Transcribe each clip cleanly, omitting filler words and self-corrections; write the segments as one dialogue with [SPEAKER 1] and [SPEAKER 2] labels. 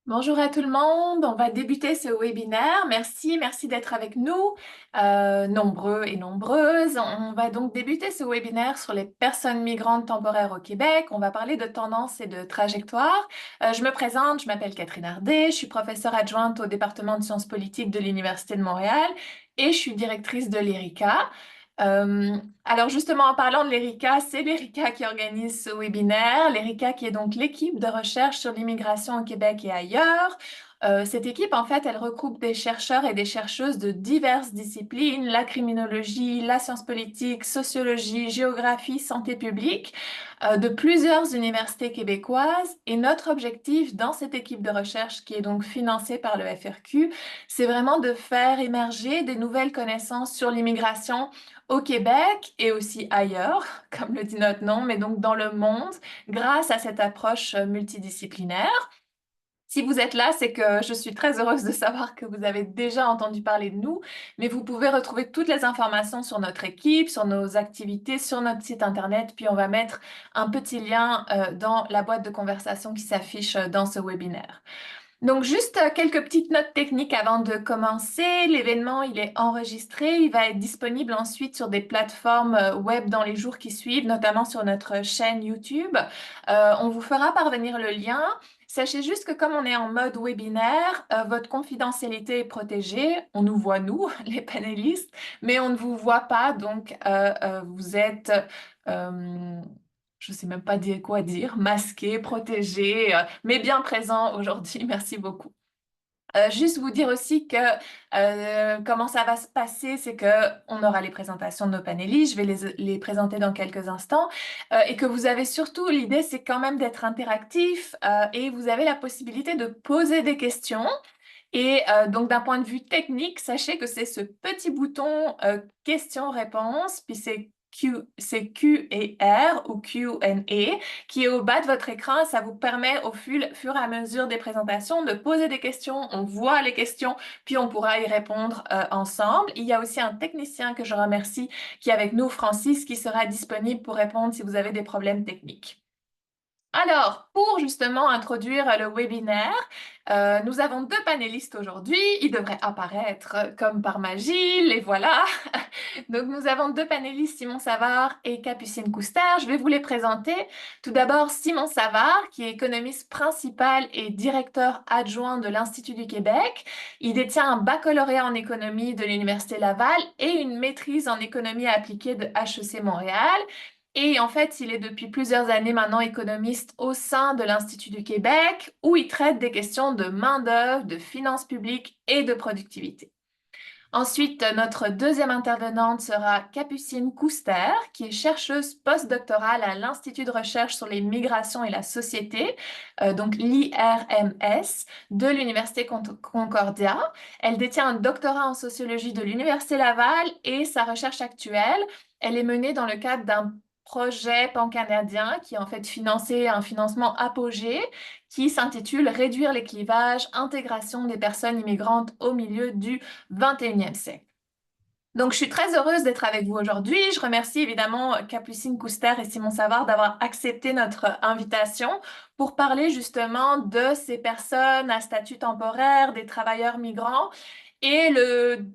[SPEAKER 1] Bonjour à tout le monde, on va débuter ce webinaire. Merci d'être avec nous, nombreux et nombreuses. On va donc débuter ce webinaire sur les personnes migrantes temporaires au Québec. On va parler de tendances et de trajectoires. Je me présente, je m'appelle Catherine Ardet, je suis professeure adjointe au département de sciences politiques de l'Université de Montréal et je suis directrice de l'ERICA. Alors justement, en parlant de l'ERICA, c'est l'ERICA qui organise ce webinaire. L'ERICA qui est donc l'équipe de recherche sur l'immigration au Québec et ailleurs. Cette équipe, en fait, elle regroupe des chercheurs et des chercheuses de diverses disciplines, la criminologie, la science politique, sociologie, géographie, santé publique, de plusieurs universités québécoises. Et notre objectif dans cette équipe de recherche, qui est donc financée par le FRQ, c'est vraiment de faire émerger des nouvelles connaissances sur l'immigration au Québec et aussi ailleurs, comme le dit notre nom, mais donc dans le monde, grâce à cette approche multidisciplinaire. Si vous êtes là, c'est que je suis très heureuse de savoir que vous avez déjà entendu parler de nous, mais vous pouvez retrouver toutes les informations sur notre équipe, sur nos activités, sur notre site internet, puis on va mettre un petit lien dans la boîte de conversation qui s'affiche dans ce webinaire. Donc, juste quelques petites notes techniques avant de commencer. L'événement, il est enregistré. Il va être disponible ensuite sur des plateformes web dans les jours qui suivent, notamment sur notre chaîne YouTube. On vous fera parvenir le lien. Sachez juste que comme on est en mode webinaire, votre confidentialité est protégée. On nous voit, nous, les panélistes, mais on ne vous voit pas. Donc, vous êtes... euh, je sais même pas dire quoi dire, masqué, protégé, mais bien présent aujourd'hui. Merci beaucoup. Juste vous dire aussi que comment ça va se passer, c'est que on aura les présentations de nos panélistes, je vais les présenter dans quelques instants, et que vous avez surtout l'idée, c'est quand même d'être interactif et vous avez la possibilité de poser des questions. Et donc d'un point de vue technique, sachez que c'est ce petit bouton questions-réponses, puis c'est Q et R ou Q&A qui est au bas de votre écran. Ça vous permet fur et à mesure des présentations de poser des questions. On voit les questions, puis on pourra y répondre ensemble. Il y a aussi un technicien que je remercie qui est avec nous, Francis, qui sera disponible pour répondre si vous avez des problèmes techniques. Alors, pour justement introduire le webinaire, nous avons deux panélistes aujourd'hui. Ils devraient apparaître comme par magie, les voilà. Donc, nous avons deux panélistes, Simon Savard et Capucine Couster. Je vais vous les présenter. Tout d'abord, Simon Savard, qui est économiste principal et directeur adjoint de l'Institut du Québec. Il détient un baccalauréat en économie de l'Université Laval et une maîtrise en économie appliquée de HEC Montréal. Et en fait, il est depuis plusieurs années maintenant économiste au sein de l'Institut du Québec, où il traite des questions de main-d'œuvre, de finances publiques et de productivité. Ensuite, notre deuxième intervenante sera Capucine Couster, qui est chercheuse postdoctorale à l'Institut de recherche sur les migrations et la société, donc l'IRMS, de l'Université Concordia. Elle détient un doctorat en sociologie de l'Université Laval et sa recherche actuelle, elle est menée dans le cadre d'un projet pan-canadien qui est en fait financé un financement apogée qui s'intitule Réduire les clivages, intégration des personnes immigrantes au milieu du 21e siècle. Donc, je suis très heureuse d'être avec vous aujourd'hui. Je remercie évidemment Capucine Couster et Simon Savard d'avoir accepté notre invitation pour parler justement de ces personnes à statut temporaire, des travailleurs migrants et le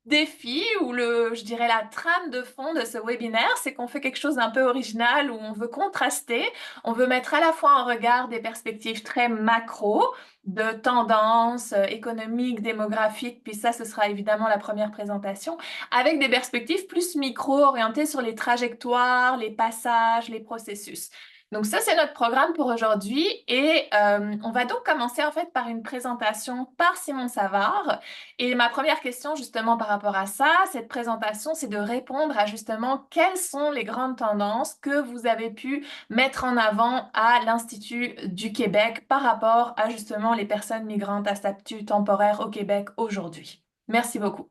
[SPEAKER 1] défi ou je dirais la trame de fond de ce webinaire, c'est qu'on fait quelque chose d'un peu original où on veut contraster, on veut mettre à la fois en regard des perspectives très macro de tendances économiques, démographiques, puis ça, ce sera évidemment la première présentation, avec des perspectives plus micro orientées sur les trajectoires, les passages, les processus. Donc ça, c'est notre programme pour aujourd'hui et on va donc commencer en fait par une présentation par Simon Savard. Et ma première question justement par rapport à ça, cette présentation, c'est de répondre à justement quelles sont les grandes tendances que vous avez pu mettre en avant à l'Institut du Québec par rapport à justement les personnes migrantes à statut temporaire au Québec aujourd'hui. Merci beaucoup.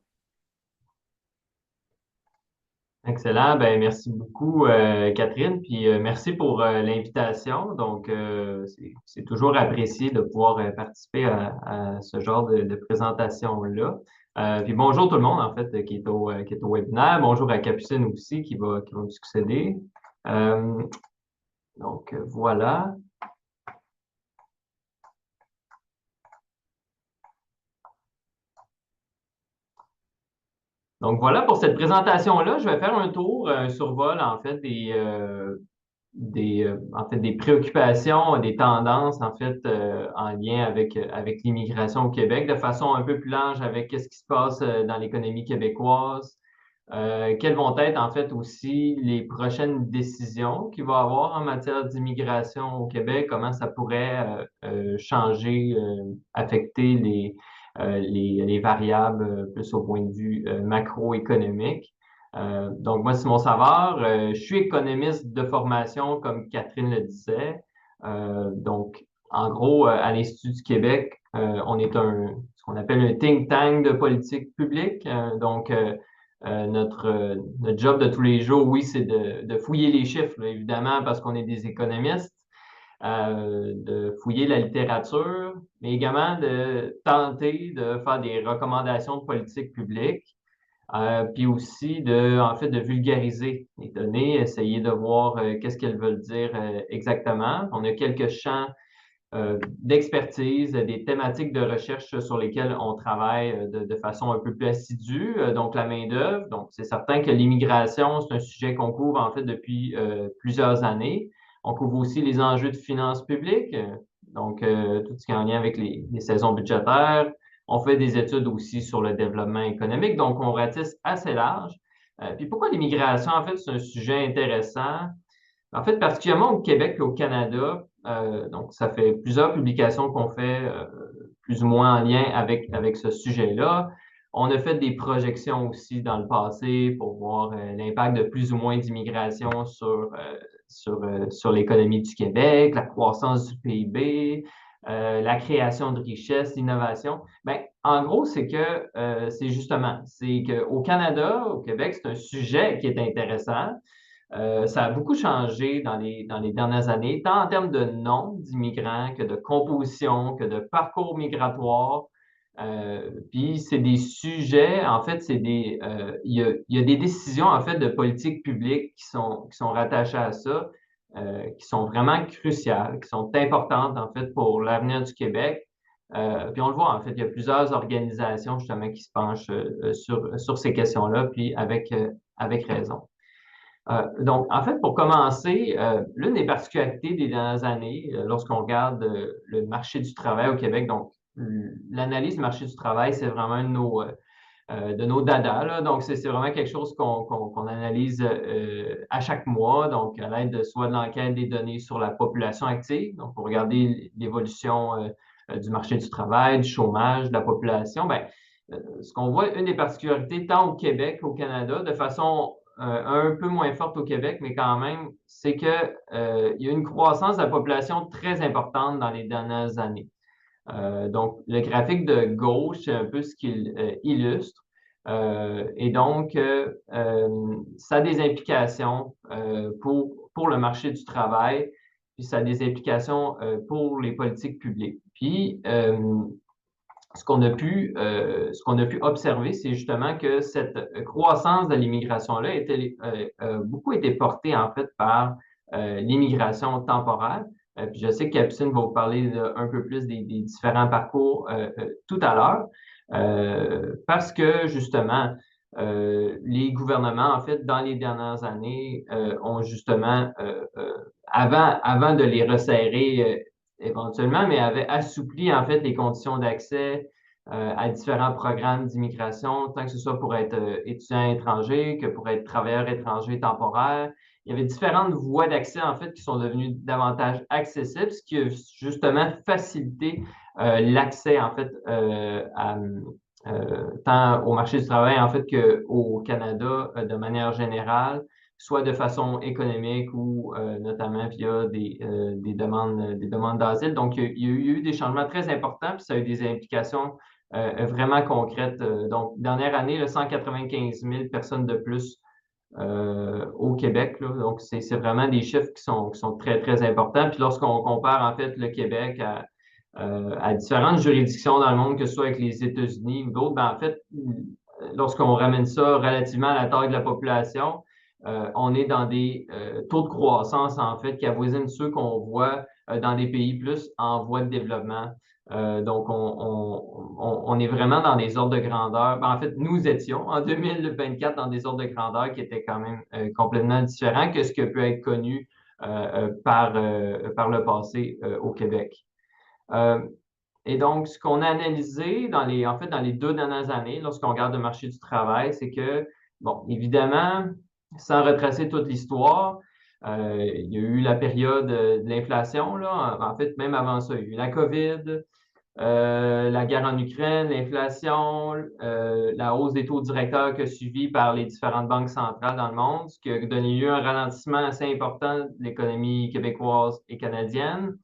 [SPEAKER 2] Excellent. Ben, merci beaucoup, Catherine. Puis merci pour l'invitation. Donc, c'est toujours apprécié de pouvoir participer à ce genre de présentation-là. Puis bonjour tout le monde, en fait, qui est au webinaire. Bonjour à Capucine aussi, qui va me succéder. Euh, donc, voilà. Donc voilà pour cette présentation-là. Je vais faire un tour, un survol en fait en fait, des préoccupations, des tendances en fait en lien avec l'immigration au Québec de façon un peu plus large avec qu'est-ce qui se passe dans l'économie québécoise. Quelles vont être en fait aussi les prochaines décisions qu'il va y avoir en matière d'immigration au Québec, comment ça pourrait changer, affecter les variables plus au point de vue macroéconomique. Donc, moi, Simon Savard, je suis économiste de formation, comme Catherine le disait. Donc, en gros, à l'Institut du Québec, on est ce qu'on appelle un think tank de politique publique. Notre job de tous les jours, oui, c'est de fouiller les chiffres, là, évidemment, parce qu'on est des économistes, de fouiller la littérature, mais également de tenter de faire des recommandations de politique publique. Puis aussi en fait, de vulgariser les données, essayer de voir qu'est-ce qu'elles veulent dire exactement. On a quelques champs d'expertise, des thématiques de recherche sur lesquelles on travaille de façon un peu plus assidue. Donc, la main-d'œuvre. Donc, c'est certain que l'immigration, c'est un sujet qu'on couvre en fait depuis plusieurs années. On couvre aussi les enjeux de finances publiques, donc tout ce qui est en lien avec les saisons budgétaires. On fait des études aussi sur le développement économique, donc on ratisse assez large. Puis pourquoi l'immigration, en fait, c'est un sujet intéressant? En fait, particulièrement au Québec et au Canada, donc ça fait plusieurs publications qu'on fait plus ou moins en lien avec ce sujet-là. On a fait des projections aussi dans le passé pour voir l'impact de plus ou moins d'immigration sur l'économie du Québec, la croissance du PIB, la création de richesses, l'innovation. Ben, en gros, c'est justement, c'est qu'au Canada, au Québec, c'est un sujet qui est intéressant. Ça a beaucoup changé dans les dernières années, tant en termes de nombre d'immigrants que de composition, que de parcours migratoires. Puis c'est des sujets, en fait, il y a des décisions en fait de politique publique qui sont rattachées à ça, qui sont vraiment cruciales, qui sont importantes en fait pour l'avenir du Québec. Puis on le voit en fait, il y a plusieurs organisations justement qui se penchent sur ces questions-là, puis avec raison. Donc, en fait, pour commencer, l'une des particularités des dernières années, lorsqu'on regarde le marché du travail au Québec, donc l'analyse du marché du travail, c'est vraiment un de nos dadas, là. Donc, c'est vraiment quelque chose qu'on analyse à chaque mois, donc à l'aide de soit de l'enquête des données sur la population active, donc pour regarder l'évolution du marché du travail, du chômage, de la population. Ben, ce qu'on voit, une des particularités, tant au Québec qu'au Canada, de façon un peu moins forte au Québec, mais quand même, c'est il y a une croissance de la population très importante dans les dernières années. Donc, le graphique de gauche, c'est un peu ce qu'il illustre. Et donc, ça a des implications pour le marché du travail, puis ça a des implications pour les politiques publiques. Puis, ce qu'on a pu observer, c'est justement que cette croissance de l'immigration-là beaucoup été portée en fait par l'immigration temporaire. Puis je sais que Capucine va vous parler un peu plus des différents parcours tout à l'heure, parce que justement, les gouvernements, en fait, dans les dernières années, ont justement, avant de les resserrer éventuellement, mais avaient assoupli, en fait, les conditions d'accès à différents programmes d'immigration, tant que ce soit pour être étudiant étranger que pour être travailleur étranger temporaire. Il y avait différentes voies d'accès, en fait, qui sont devenues davantage accessibles, ce qui a justement facilité l'accès, en fait, tant au marché du travail, en fait, qu'au Canada de manière générale, soit de façon économique ou notamment via des demandes d'asile. Donc, il y a eu des changements très importants, puis ça a eu des implications vraiment concrètes. Donc, dernière année, là, 195 000 personnes de plus au Québec, là. Donc, c'est vraiment des chiffres qui sont très, très importants. Puis lorsqu'on compare, en fait, le Québec à différentes juridictions dans le monde, que ce soit avec les États-Unis ou d'autres, ben, en fait, lorsqu'on ramène ça relativement à la taille de la population, on est dans des taux de croissance, en fait, qui avoisinent ceux qu'on voit dans des pays plus en voie de développement. Donc, on est vraiment dans des ordres de grandeur. Ben, en fait, nous étions en 2024 dans des ordres de grandeur qui étaient quand même complètement différents que ce que peut être connu par le passé au Québec. Euh, et donc, ce qu'on a analysé en fait, dans les 2 dernières années, lorsqu'on regarde le marché du travail, c'est que, bon, évidemment, sans retracer toute l'histoire, il y a eu la période de l'inflation, là. En fait, même avant ça, il y a eu la COVID, la guerre en Ukraine, l'inflation, la hausse des taux directeurs que suivie par les différentes banques centrales dans le monde, ce qui a donné lieu à un ralentissement assez important de l'économie québécoise et canadienne.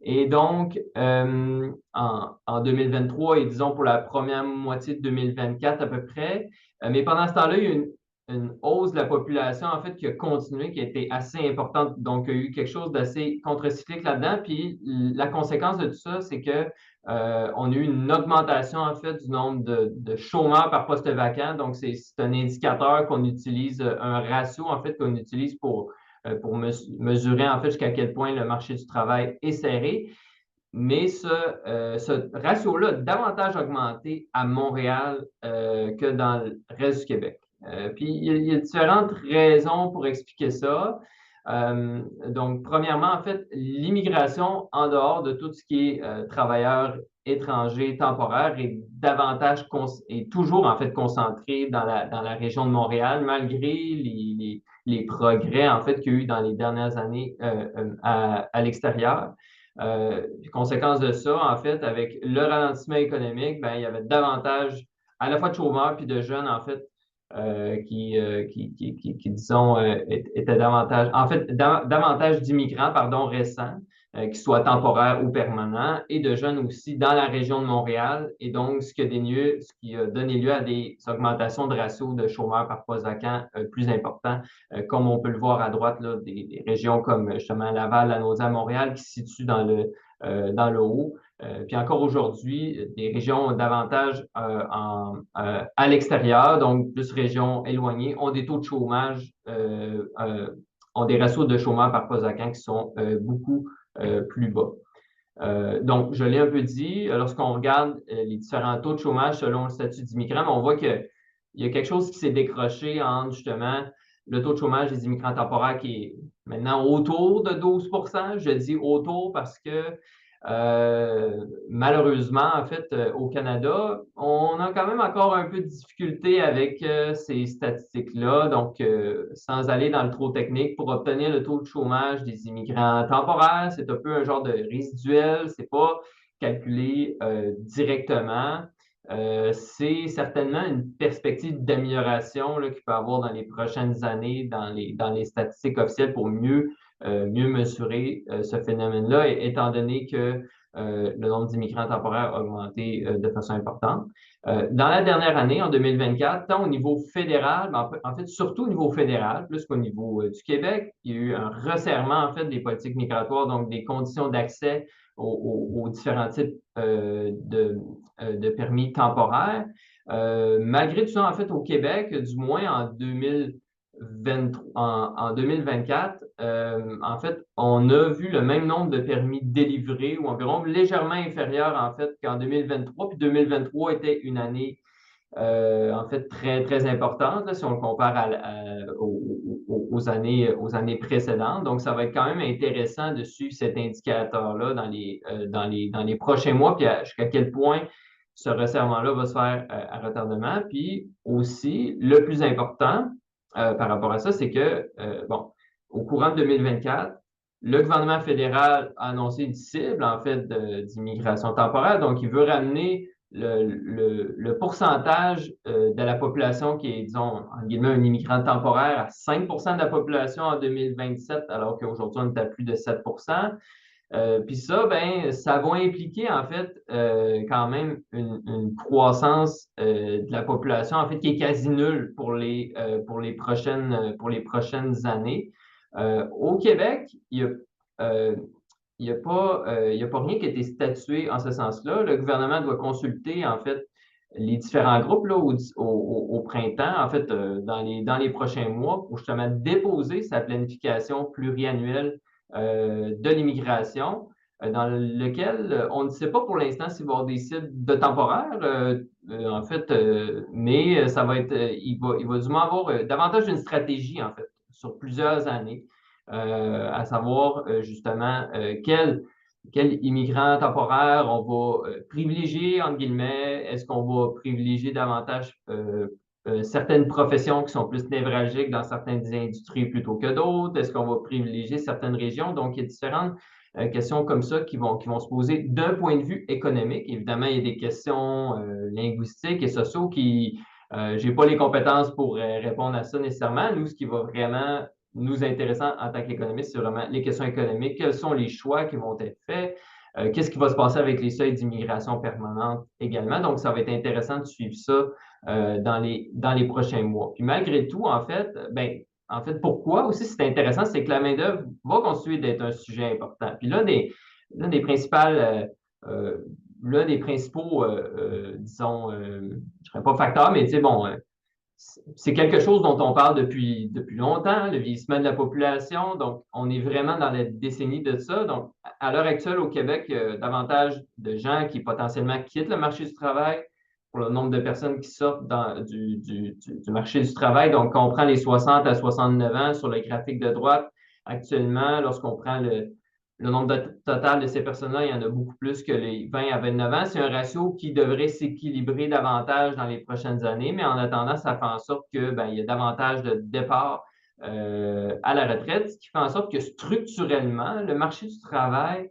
[SPEAKER 2] Et donc, en 2023 et disons pour la première moitié de 2024 à peu près, mais pendant ce temps-là, il y a eu une hausse de la population, en fait, qui a continué, qui a été assez importante. Donc, il y a eu quelque chose d'assez contre-cyclique là-dedans. Puis, la conséquence de tout ça, c'est que on a eu une augmentation, en fait, du nombre de chômeurs par poste vacant. Donc, c'est un indicateur qu'on utilise, un ratio, en fait, qu'on utilise pour mesurer en fait jusqu'à quel point le marché du travail est serré. Mais ce ratio-là a davantage augmenté à Montréal que dans le reste du Québec. Puis il y a différentes raisons pour expliquer ça. Donc, premièrement, en fait, l'immigration en dehors de tout ce qui est travailleurs étrangers temporaires est toujours en fait concentrée dans la région de Montréal, malgré les progrès en fait qu'il y a eu dans les dernières années à l'extérieur. Conséquence de ça, en fait, avec le ralentissement économique, ben, il y avait davantage à la fois de chômeurs puis de jeunes, en fait, disons, étaient davantage, en fait, davantage d'immigrants, pardon, récents, qui soient temporaires ou permanents, et de jeunes aussi dans la région de Montréal. Et donc, ce qui a donné lieu à des augmentations de ratios de chômeurs par poste vacant plus importants, comme on peut le voir à droite, là, des régions comme justement Laval, la Naudière, Montréal, qui se situent dans le haut. Puis encore aujourd'hui, des régions davantage à l'extérieur, donc plus régions éloignées, ont des taux de chômage, ont des ratios de chômage par poste vacant qui sont beaucoup plus bas. Donc, je l'ai un peu dit, lorsqu'on regarde les différents taux de chômage selon le statut d'immigrant, on voit qu'il y a quelque chose qui s'est décroché entre justement le taux de chômage des immigrants temporaires qui est maintenant autour de 12%. Je dis autour parce que malheureusement, en fait, au Canada, on a quand même encore un peu de difficulté avec ces statistiques-là. Donc, sans aller dans le trop technique, pour obtenir le taux de chômage des immigrants temporaires, c'est un peu un genre de résiduel, c'est pas calculé directement. C'est certainement une perspective d'amélioration qu'il peut avoir dans les prochaines années dans les statistiques officielles pour mieux mesurer ce phénomène-là, étant donné que le nombre d'immigrants temporaires a augmenté de façon importante. Dans la dernière année, en 2024, tant au niveau fédéral, en fait, surtout au niveau fédéral, plus qu'au niveau du Québec, il y a eu un resserrement, en fait, des politiques migratoires, donc des conditions d'accès aux différents types de permis temporaires. Malgré tout ça, en fait, au Québec, du moins en 2024, en fait, on a vu le même nombre de permis délivrés ou environ légèrement inférieur en fait qu'en 2023. Puis 2023 était une année en fait très, très importante là, si on le compare aux années précédentes. Donc, ça va être quand même intéressant de suivre cet indicateur-là dans les prochains mois, puis jusqu'à quel point ce resserrement-là va se faire à retardement. Puis aussi, le plus important, par rapport à ça, c'est que, bon, au courant de 2024, le gouvernement fédéral a annoncé une cible, en fait, d'immigration temporaire. Donc, il veut ramener le pourcentage de la population qui est, disons, en guillemets, un immigrant temporaire à 5 de la population en 2027, alors qu'aujourd'hui, on est à plus de 7. Puis ça, ben, ça va impliquer en fait quand même une croissance de la population en fait qui est quasi nulle pour les prochaines années. Au Québec, il y a pas rien qui a été statué en ce sens-là. Le gouvernement doit consulter en fait les différents groupes là, au printemps, en fait, dans les prochains mois pour justement déposer sa planification pluriannuelle de l'immigration. dans lequel on ne sait pas pour l'instant s'il va y avoir des cibles de temporaire, en fait, mais ça va être, il va du moins avoir davantage une stratégie, en fait, sur plusieurs années, à savoir justement quel immigrant temporaire on va privilégier, entre guillemets, est-ce qu'on va privilégier davantage certaines professions qui sont plus névralgiques dans certaines industries plutôt que d'autres, est-ce qu'on va privilégier certaines régions, donc il y a différentes questions comme ça qui vont se poser d'un point de vue économique. Évidemment, il y a des questions linguistiques et sociaux qui, j'ai pas les compétences pour répondre à ça nécessairement. Nous, ce qui va vraiment nous intéresser en tant qu'économistes, c'est vraiment les questions économiques. Quels sont les choix qui vont être faits? Qu'est-ce qui va se passer avec les seuils d'immigration permanente également? Donc, ça va être intéressant de suivre ça dans les prochains mois. Puis malgré tout, en fait, pourquoi aussi c'est intéressant, c'est que la main-d'œuvre va continuer d'être un sujet important. Puis l'un des principales, l'un des principaux, disons, je ne dirais pas facteurs, mais tu sais, bon, c'est quelque chose dont on parle depuis longtemps, le vieillissement de la population. Donc, on est vraiment dans la décennie de ça. Donc, à l'heure actuelle, au Québec, il y a davantage de gens qui potentiellement quittent le marché du travail pour le nombre de personnes qui sortent du marché du travail. Donc, quand on prend les 60 à 69 ans sur le graphique de droite, actuellement, lorsqu'on prend le nombre total de ces personnes-là, il y en a beaucoup plus que les 20 à 29 ans. C'est un ratio qui devrait s'équilibrer davantage dans les prochaines années, mais en attendant, ça fait en sorte que, il y a davantage de départs à la retraite, ce qui fait en sorte que structurellement, le marché du travail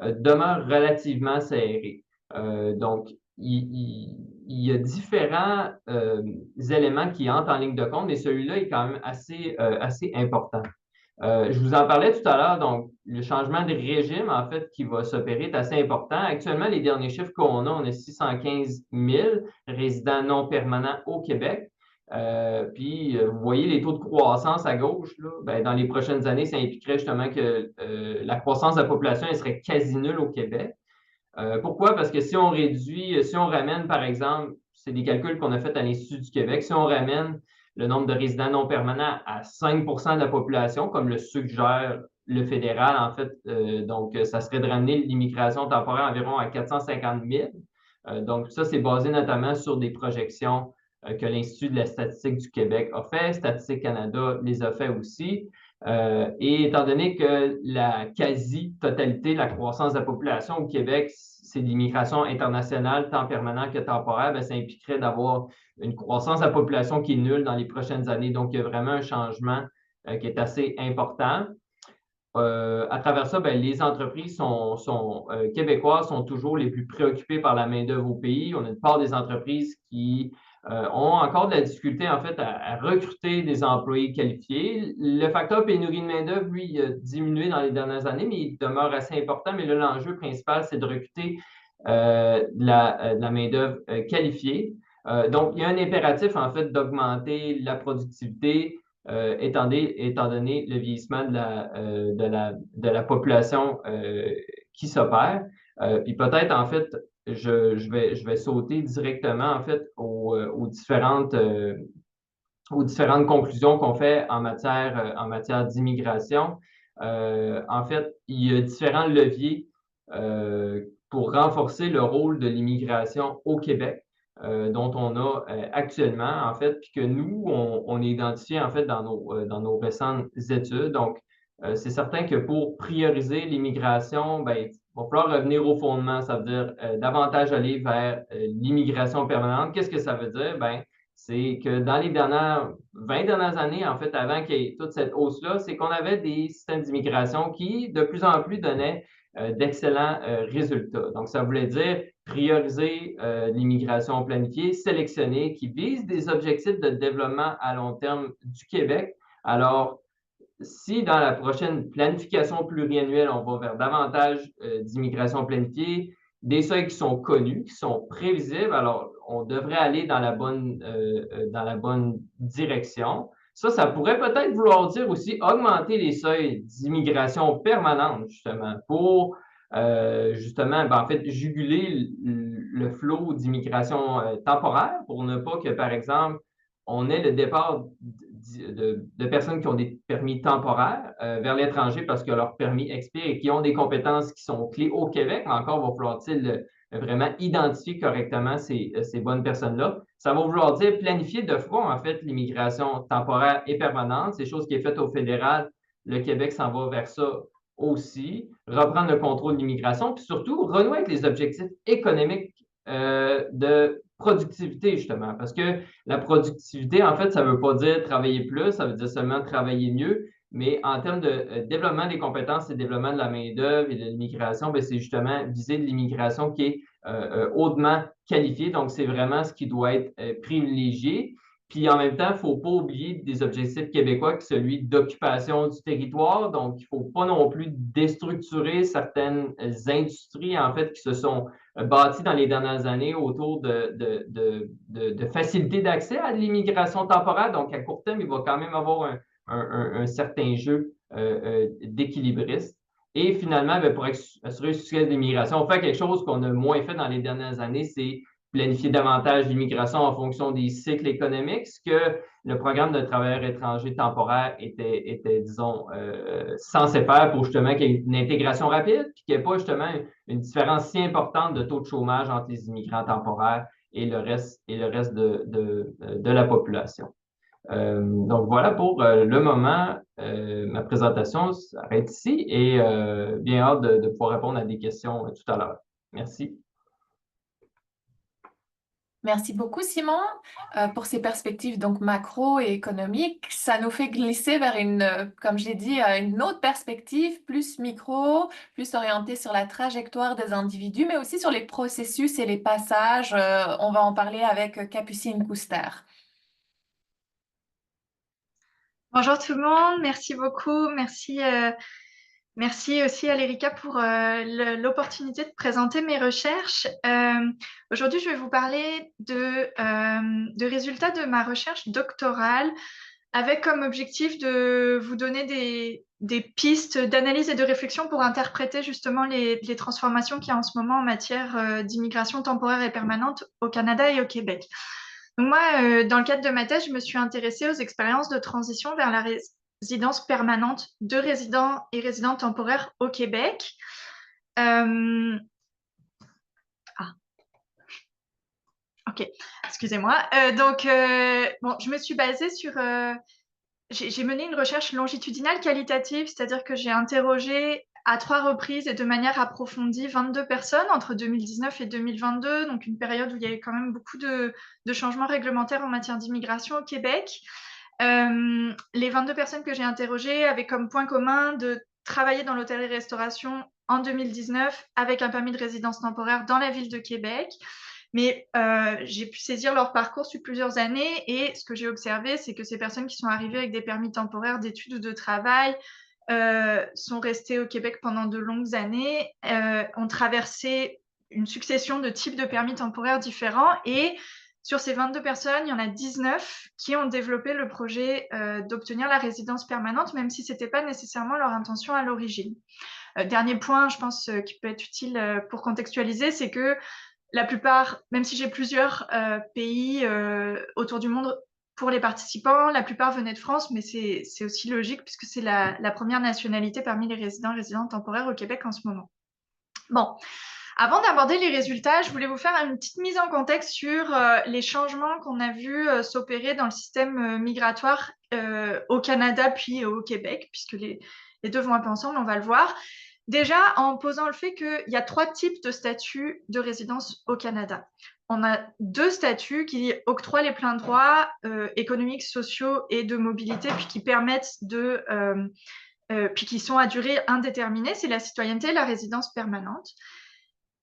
[SPEAKER 2] demeure relativement serré. Donc, il y a différents éléments qui entrent en ligne de compte, et celui-là est quand même assez important. Je vous en parlais tout à l'heure, donc le changement de régime, en fait, qui va s'opérer est assez important. Actuellement, les derniers chiffres on a 615 000 résidents non permanents au Québec. Vous voyez les taux de croissance à gauche, là, dans les prochaines années, ça impliquerait justement que la croissance de la population elle serait quasi nulle au Québec. Pourquoi? Parce que si on réduit, si on ramène, par exemple, c'est des calculs qu'on a fait à l'Institut du Québec, si on ramène le nombre de résidents non permanents à 5 de la population, comme le suggère le fédéral, en fait, donc ça serait de ramener l'immigration temporaire environ à 450 000. Donc ça, c'est basé notamment sur des projections que l'Institut de la statistique du Québec a fait, Statistique Canada les a fait aussi. Et étant donné que la quasi-totalité de la croissance de la population au Québec, c'est de l'immigration internationale, tant permanente que temporaire, ça impliquerait d'avoir une croissance de la population qui est nulle dans les prochaines années. Donc, il y a vraiment un changement qui est assez important. À travers ça, les entreprises québécoises sont toujours les plus préoccupées par la main-d'œuvre au pays. On a une part des entreprises qui ont encore de la difficulté, en fait, à recruter des employés qualifiés. Le facteur pénurie de main-d'œuvre, lui, il a diminué dans les dernières années, mais il demeure assez important. Mais là, l'enjeu principal, c'est de recruter de la main-d'œuvre qualifiée. Donc, il y a un impératif, en fait, d'augmenter la productivité, étant donné le vieillissement de la population qui s'opère. Puis peut-être, en fait, je vais sauter directement, en fait, aux différentes conclusions qu'on fait en matière d'immigration. En fait, il y a différents leviers pour renforcer le rôle de l'immigration au Québec. Dont on a actuellement, en fait, puis que nous, on a identifié, en fait, dans nos récentes études. Donc, c'est certain que pour prioriser l'immigration, il va falloir revenir au fondement, ça veut dire davantage aller vers l'immigration permanente. Qu'est-ce que ça veut dire? C'est que dans les 20 dernières années, en fait, avant qu'il y ait toute cette hausse-là, c'est qu'on avait des systèmes d'immigration qui, de plus en plus, donnaient d'excellents résultats. Donc, ça voulait dire prioriser l'immigration planifiée, sélectionnée, qui vise des objectifs de développement à long terme du Québec. Alors, si dans la prochaine planification pluriannuelle, on va vers davantage d'immigration planifiée, des seuils qui sont connus, qui sont prévisibles, alors on devrait aller dans la bonne direction. Ça pourrait peut-être vouloir dire aussi augmenter les seuils d'immigration permanente, justement, pour justement, en fait, juguler le flot d'immigration temporaire pour ne pas que, par exemple, on ait le départ de personnes qui ont des permis temporaires vers l'étranger parce que leur permis expire et qui ont des compétences qui sont clés au Québec. Mais encore, va falloir-il vraiment identifier correctement ces bonnes personnes-là. Ça va vouloir dire planifier de front, en fait, l'immigration temporaire et permanente. C'est chose qui est faite au fédéral. Le Québec s'en va vers ça aussi. Reprendre le contrôle de l'immigration, puis surtout renouer avec les objectifs économiques de productivité, justement. Parce que la productivité, en fait, ça ne veut pas dire travailler plus, ça veut dire seulement travailler mieux. Mais en termes de développement des compétences et développement de la main-d'œuvre et de l'immigration, c'est justement viser de l'immigration qui est hautement qualifiée. Donc, c'est vraiment ce qui doit être privilégié. Puis en même temps, il ne faut pas oublier des objectifs québécois qui sont celui d'occupation du territoire. Donc, il ne faut pas non plus déstructurer certaines industries, en fait, qui se sont bâties dans les dernières années autour de facilité d'accès à l'immigration temporaire. Donc, à court terme, il va quand même avoir un certain jeu d'équilibriste. Et finalement, pour assurer le succès de l'immigration, on fait quelque chose qu'on a moins fait dans les dernières années, c'est planifier davantage l'immigration en fonction des cycles économiques, ce que le programme de travailleurs étrangers temporaires était disons, censé faire pour justement qu'il y ait une intégration rapide, puis qu'il n'y ait pas justement une différence si importante de taux de chômage entre les immigrants temporaires et le reste de la population. Donc voilà pour le moment, ma présentation s'arrête ici et bien hâte de pouvoir répondre à des questions tout à l'heure. Merci.
[SPEAKER 1] Merci beaucoup, Simon, pour ces perspectives donc macro et économiques. Ça nous fait glisser vers comme j'ai dit, une autre perspective plus micro, plus orientée sur la trajectoire des individus, mais aussi sur les processus et les passages. On va en parler avec Capucine Couster.
[SPEAKER 3] Bonjour tout le monde, merci beaucoup, merci aussi à l'ERICA pour l'opportunité de présenter mes recherches. Aujourd'hui, je vais vous parler de résultats de ma recherche doctorale avec comme objectif de vous donner des pistes d'analyse et de réflexion pour interpréter justement les transformations qu'il y a en ce moment en matière d'immigration temporaire et permanente au Canada et au Québec. Donc moi, dans le cadre de ma thèse, je me suis intéressée aux expériences de transition vers la résidence permanente de résidents et résidentes temporaires au Québec. Ok, excusez-moi. Bon, je me suis basée sur... j'ai mené une recherche longitudinale qualitative, c'est-à-dire que j'ai interrogé à 3 reprises et de manière approfondie 22 personnes entre 2019 et 2022, donc une période où il y avait quand même beaucoup de changements réglementaires en matière d'immigration au Québec. Les 22 personnes que j'ai interrogées avaient comme point commun de travailler dans l'hôtellerie-restauration en 2019 avec un permis de résidence temporaire dans la ville de Québec. Mais j'ai pu saisir leur parcours sur plusieurs années et ce que j'ai observé, c'est que ces personnes qui sont arrivées avec des permis temporaires d'études ou de travail sont restées au Québec pendant de longues années, ont traversé une succession de types de permis temporaires différents et sur ces 22 personnes, il y en a 19 qui ont développé le projet d'obtenir la résidence permanente, même si ce n'était pas nécessairement leur intention à l'origine. Dernier point, je pense, qui peut être utile pour contextualiser, c'est que la plupart, même si j'ai plusieurs pays autour du monde pour les participants, la plupart venaient de France, mais c'est aussi logique puisque c'est la première nationalité parmi les résidents et résidentes temporaires au Québec en ce moment. Bon, avant d'aborder les résultats, je voulais vous faire une petite mise en contexte sur les changements qu'on a vus s'opérer dans le système migratoire au Canada puis au Québec, puisque les deux vont un peu ensemble, on va le voir. Déjà, en posant le fait qu'il y a 3 types de statuts de résidence au Canada. On a 2 statuts qui octroient les pleins droits économiques, sociaux et de mobilité, puis qui permettent puis qui sont à durée indéterminée, c'est la citoyenneté et la résidence permanente.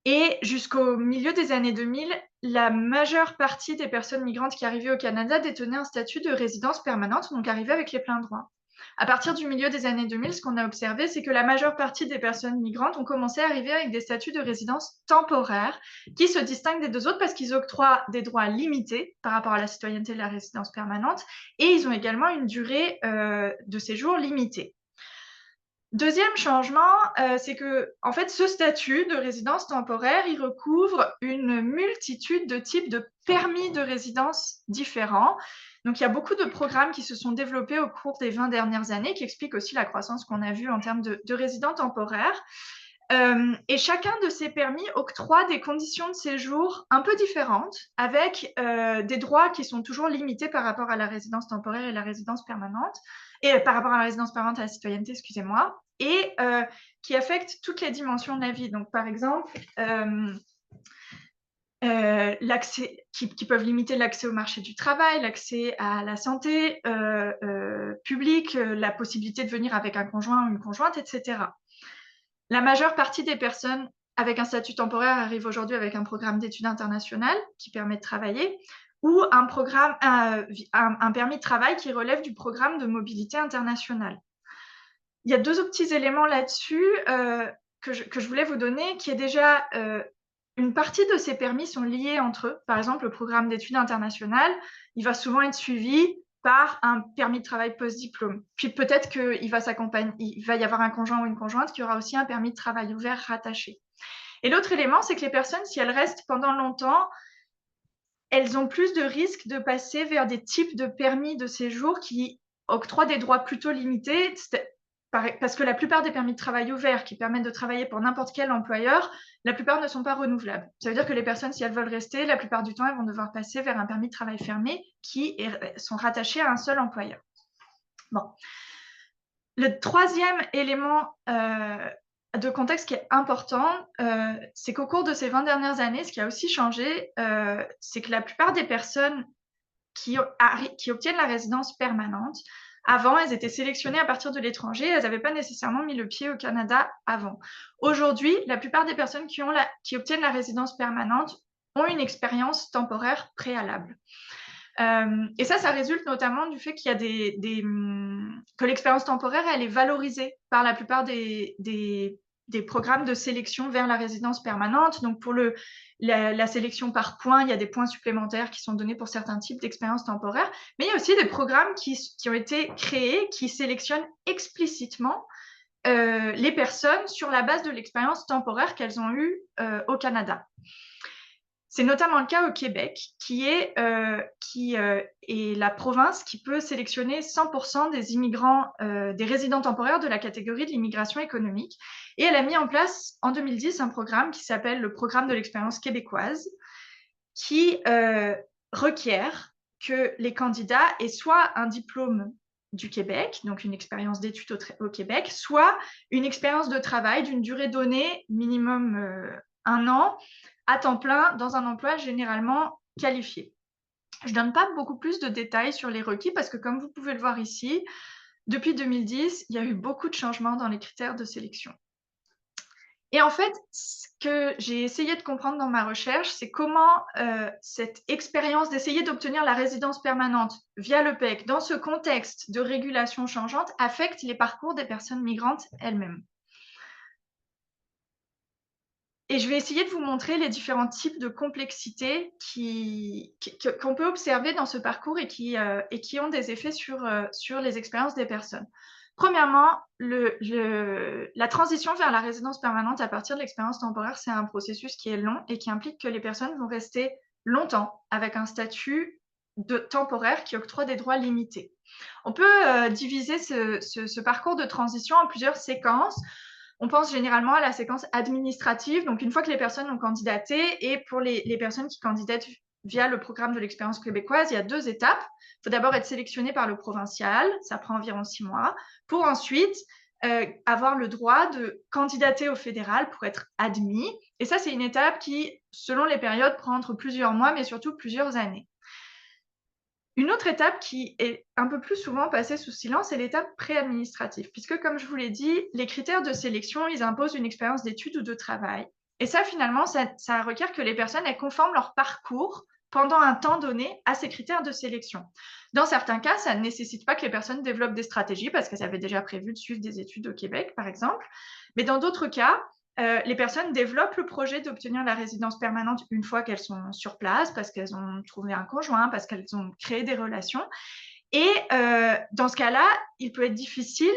[SPEAKER 3] Et jusqu'au milieu des années 2000, la majeure partie des personnes migrantes qui arrivaient au Canada détenaient un statut de résidence permanente, donc arrivaient avec les pleins droits. À partir du milieu des années 2000, ce qu'on a observé, c'est que la majeure partie des personnes migrantes ont commencé à arriver avec des statuts de résidence temporaire qui se distinguent des 2 autres parce qu'ils octroient des droits limités par rapport à la citoyenneté et la résidence permanente et ils ont également une durée de séjour limitée. Deuxième changement, c'est que en fait, ce statut de résidence temporaire, il recouvre une multitude de types de permis de résidence différents. Donc, il y a beaucoup de programmes qui se sont développés au cours des 20 dernières années, qui expliquent aussi la croissance qu'on a vue en termes de résidents temporaires. Et chacun de ces permis octroie des conditions de séjour un peu différentes, avec des droits qui sont toujours limités par rapport à la résidence temporaire et la résidence permanente, et par rapport à la résidence permanente et à la citoyenneté, excusez-moi, et qui affectent toutes les dimensions de la vie. Donc, par exemple, qui peuvent limiter l'accès au marché du travail, l'accès à la santé publique, la possibilité de venir avec un conjoint ou une conjointe, etc. La majeure partie des personnes avec un statut temporaire arrivent aujourd'hui avec un programme d'études internationales qui permet de travailler ou un permis de travail qui relève du programme de mobilité internationale. Il y a deux autres petits éléments là-dessus que je voulais vous donner, qui est déjà une partie de ces permis sont liés entre eux. Par exemple, le programme d'études internationales, il va souvent être suivi par un permis de travail post-diplôme. Puis peut-être qu'il va y avoir un conjoint ou une conjointe qui aura aussi un permis de travail ouvert rattaché. Et l'autre élément, c'est que les personnes, si elles restent pendant longtemps, elles ont plus de risques de passer vers des types de permis de séjour qui octroient des droits plutôt limités, parce que la plupart des permis de travail ouverts qui permettent de travailler pour n'importe quel employeur, la plupart ne sont pas renouvelables. Ça veut dire que les personnes, si elles veulent rester, la plupart du temps, elles vont devoir passer vers un permis de travail fermé qui sont rattachés à un seul employeur. Bon. Le troisième élément de contexte qui est important, c'est qu'au cours de ces 20 dernières années, ce qui a aussi changé, c'est que la plupart des personnes qui obtiennent la résidence permanente, avant, elles étaient sélectionnées à partir de l'étranger, elles n'avaient pas nécessairement mis le pied au Canada avant. Aujourd'hui, la plupart des personnes qui obtiennent la résidence permanente ont une expérience temporaire préalable. Et ça résulte notamment du fait qu'il y a que l'expérience temporaire, elle est valorisée par la plupart des programmes de sélection vers la résidence permanente. Donc, pour la sélection par points, il y a des points supplémentaires qui sont donnés pour certains types d'expériences temporaires. Mais il y a aussi des programmes qui ont été créés, qui sélectionnent explicitement les personnes sur la base de l'expérience temporaire qu'elles ont eue au Canada. C'est notamment le cas au Québec, qui est la province qui peut sélectionner 100% des immigrants, des résidents temporaires de la catégorie de l'immigration économique. Et elle a mis en place en 2010 un programme qui s'appelle le programme de l'expérience québécoise, qui requiert que les candidats aient soit un diplôme du Québec, donc une expérience d'études au Québec, soit une expérience de travail d'une durée donnée, minimum 1 an, à temps plein dans un emploi généralement qualifié. Je ne donne pas beaucoup plus de détails sur les requis parce que, comme vous pouvez le voir ici, depuis 2010, il y a eu beaucoup de changements dans les critères de sélection. Et en fait, ce que j'ai essayé de comprendre dans ma recherche, c'est comment cette expérience d'essayer d'obtenir la résidence permanente via le PEC, dans ce contexte de régulation changeante, affecte les parcours des personnes migrantes elles-mêmes. Et je vais essayer de vous montrer les différents types de complexité qu'on peut observer dans ce parcours et qui ont des effets sur les expériences des personnes. Premièrement, la transition vers la résidence permanente à partir de l'expérience temporaire, c'est un processus qui est long et qui implique que les personnes vont rester longtemps avec un statut temporaire qui octroie des droits limités. On peut diviser ce parcours de transition en plusieurs séquences. On pense généralement à la séquence administrative, donc une fois que les personnes ont candidaté, et pour les personnes qui candidatent via le programme de l'expérience québécoise, il y a 2 étapes. Il faut d'abord être sélectionné par le provincial, ça prend environ 6 mois, pour ensuite avoir le droit de candidater au fédéral pour être admis. Et ça, c'est une étape qui, selon les périodes, prend entre plusieurs mois, mais surtout plusieurs années. Une autre étape qui est un peu plus souvent passée sous silence, c'est l'étape pré-administrative, puisque, comme je vous l'ai dit, les critères de sélection, ils imposent une expérience d'études ou de travail. Et ça, finalement, ça requiert que les personnes elles conforment leur parcours pendant un temps donné à ces critères de sélection. Dans certains cas, ça ne nécessite pas que les personnes développent des stratégies parce qu'elles avaient déjà prévu de suivre des études au Québec, par exemple. Mais dans d'autres cas, les personnes développent le projet d'obtenir la résidence permanente une fois qu'elles sont sur place, parce qu'elles ont trouvé un conjoint, parce qu'elles ont créé des relations. Et dans ce cas-là, il peut être difficile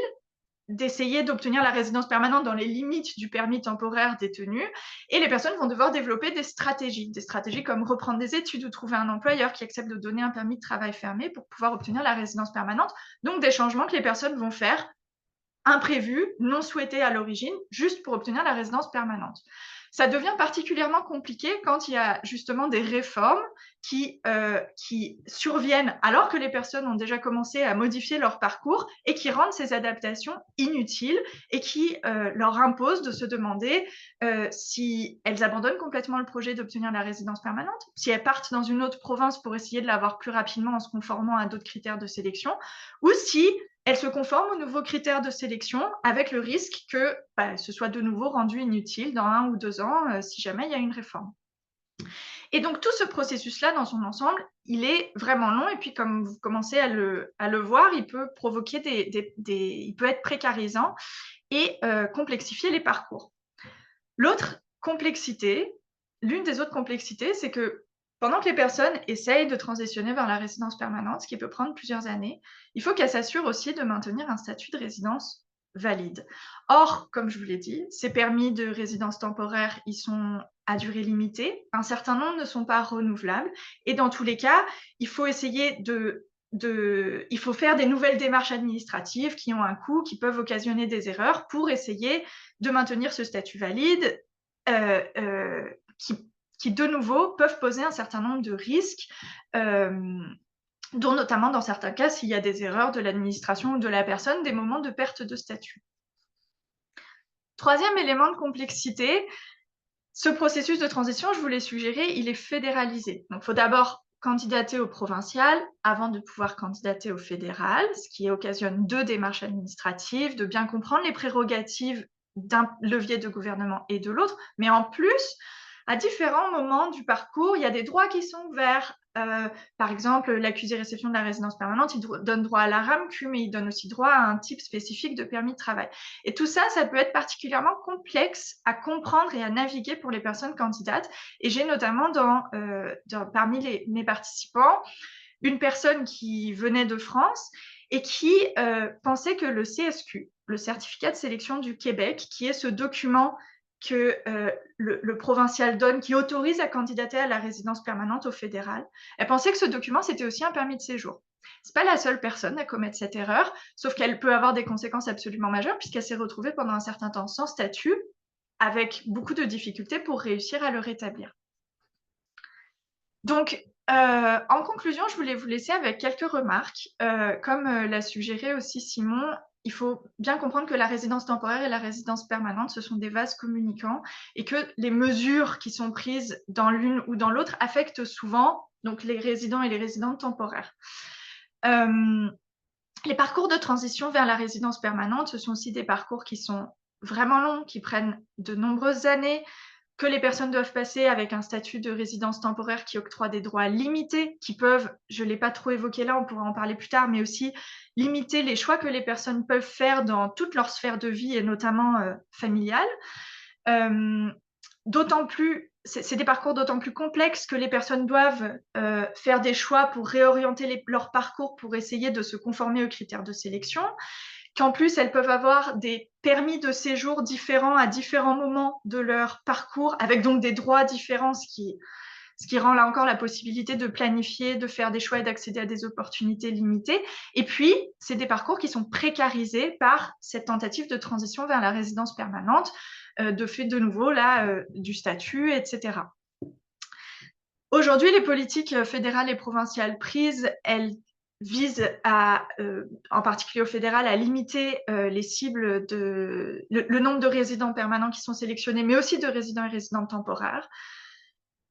[SPEAKER 3] d'essayer d'obtenir la résidence permanente dans les limites du permis temporaire détenu. Et les personnes vont devoir développer des stratégies comme reprendre des études ou trouver un employeur qui accepte de donner un permis de travail fermé pour pouvoir obtenir la résidence permanente. Donc, des changements que les personnes vont faire imprévus, non souhaités à l'origine, juste pour obtenir la résidence permanente. Ça devient particulièrement compliqué quand il y a justement des réformes qui surviennent alors que les personnes ont déjà commencé à modifier leur parcours et qui rendent ces adaptations inutiles et qui leur imposent de se demander si elles abandonnent complètement le projet d'obtenir la résidence permanente, si elles partent dans une autre province pour essayer de l'avoir plus rapidement en se conformant à d'autres critères de sélection, ou si elles se conforment aux nouveaux critères de sélection avec le risque que ce soit de nouveau rendu inutile dans 1 ou 2 ans si jamais il y a une réforme. Et donc, tout ce processus-là, dans son ensemble, il est vraiment long. Et puis, comme vous commencez à le voir, il peut provoquer il peut être précarisant et complexifier les parcours. L'une des autres complexités, c'est que pendant que les personnes essayent de transitionner vers la résidence permanente, ce qui peut prendre plusieurs années, il faut qu'elles s'assurent aussi de maintenir un statut de résidence valide. Or, comme je vous l'ai dit, ces permis de résidence temporaire, ils sont à durée limitée. Un certain nombre ne sont pas renouvelables. Et dans tous les cas, il faut essayer il faut faire des nouvelles démarches administratives qui ont un coût, qui peuvent occasionner des erreurs pour essayer de maintenir ce statut valide qui, de nouveau, peuvent poser un certain nombre de risques, dont notamment, dans certains cas, s'il y a des erreurs de l'administration ou de la personne, des moments de perte de statut. Troisième élément de complexité, ce processus de transition, je vous l'ai suggéré, il est fédéralisé. Donc, il faut d'abord candidater au provincial avant de pouvoir candidater au fédéral, ce qui occasionne 2 démarches administratives, de bien comprendre les prérogatives d'un levier de gouvernement et de l'autre, mais en plus, à différents moments du parcours, il y a des droits qui sont ouverts. Par exemple, l'accusé réception de la résidence permanente, il donne droit à la RAMQ, mais il donne aussi droit à un type spécifique de permis de travail. Et tout ça, ça peut être particulièrement complexe à comprendre et à naviguer pour les personnes candidates. Et j'ai notamment parmi mes participants une personne qui venait de France et qui pensait que le CSQ, le certificat de sélection du Québec, qui est ce document que le provincial donne, qui autorise à candidater à la résidence permanente au fédéral. Elle pensait que ce document, c'était aussi un permis de séjour. Ce n'est pas la seule personne à commettre cette erreur, sauf qu'elle peut avoir des conséquences absolument majeures, puisqu'elle s'est retrouvée pendant un certain temps sans statut, avec beaucoup de difficultés pour réussir à le rétablir. Donc, en conclusion, je voulais vous laisser avec quelques remarques. Comme l'a suggéré aussi Simon, il faut bien comprendre que la résidence temporaire et la résidence permanente, ce sont des vases communicants et que les mesures qui sont prises dans l'une ou dans l'autre affectent souvent donc, les résidents et les résidentes temporaires. Les parcours de transition vers la résidence permanente, ce sont aussi des parcours qui sont vraiment longs, qui prennent de nombreuses années, que les personnes doivent passer avec un statut de résidence temporaire qui octroie des droits limités, qui peuvent, je ne l'ai pas trop évoqué là, on pourra en parler plus tard, mais aussi limiter les choix que les personnes peuvent faire dans toute leur sphère de vie, et notamment familiale. D'autant plus, c'est des parcours d'autant plus complexes que les personnes doivent faire des choix pour réorienter leur parcours pour essayer de se conformer aux critères de sélection, qu'en plus, elles peuvent avoir des permis de séjour différents à différents moments de leur parcours, avec donc des droits différents, ce qui rend là encore la possibilité de planifier, de faire des choix et d'accéder à des opportunités limitées. Et puis, c'est des parcours qui sont précarisés par cette tentative de transition vers la résidence permanente, de fait de nouveau là, du statut, etc. Aujourd'hui, les politiques fédérales et provinciales prises, elles vise en particulier au fédéral, à limiter les cibles le nombre de résidents permanents qui sont sélectionnés, mais aussi de résidents et résidentes temporaires.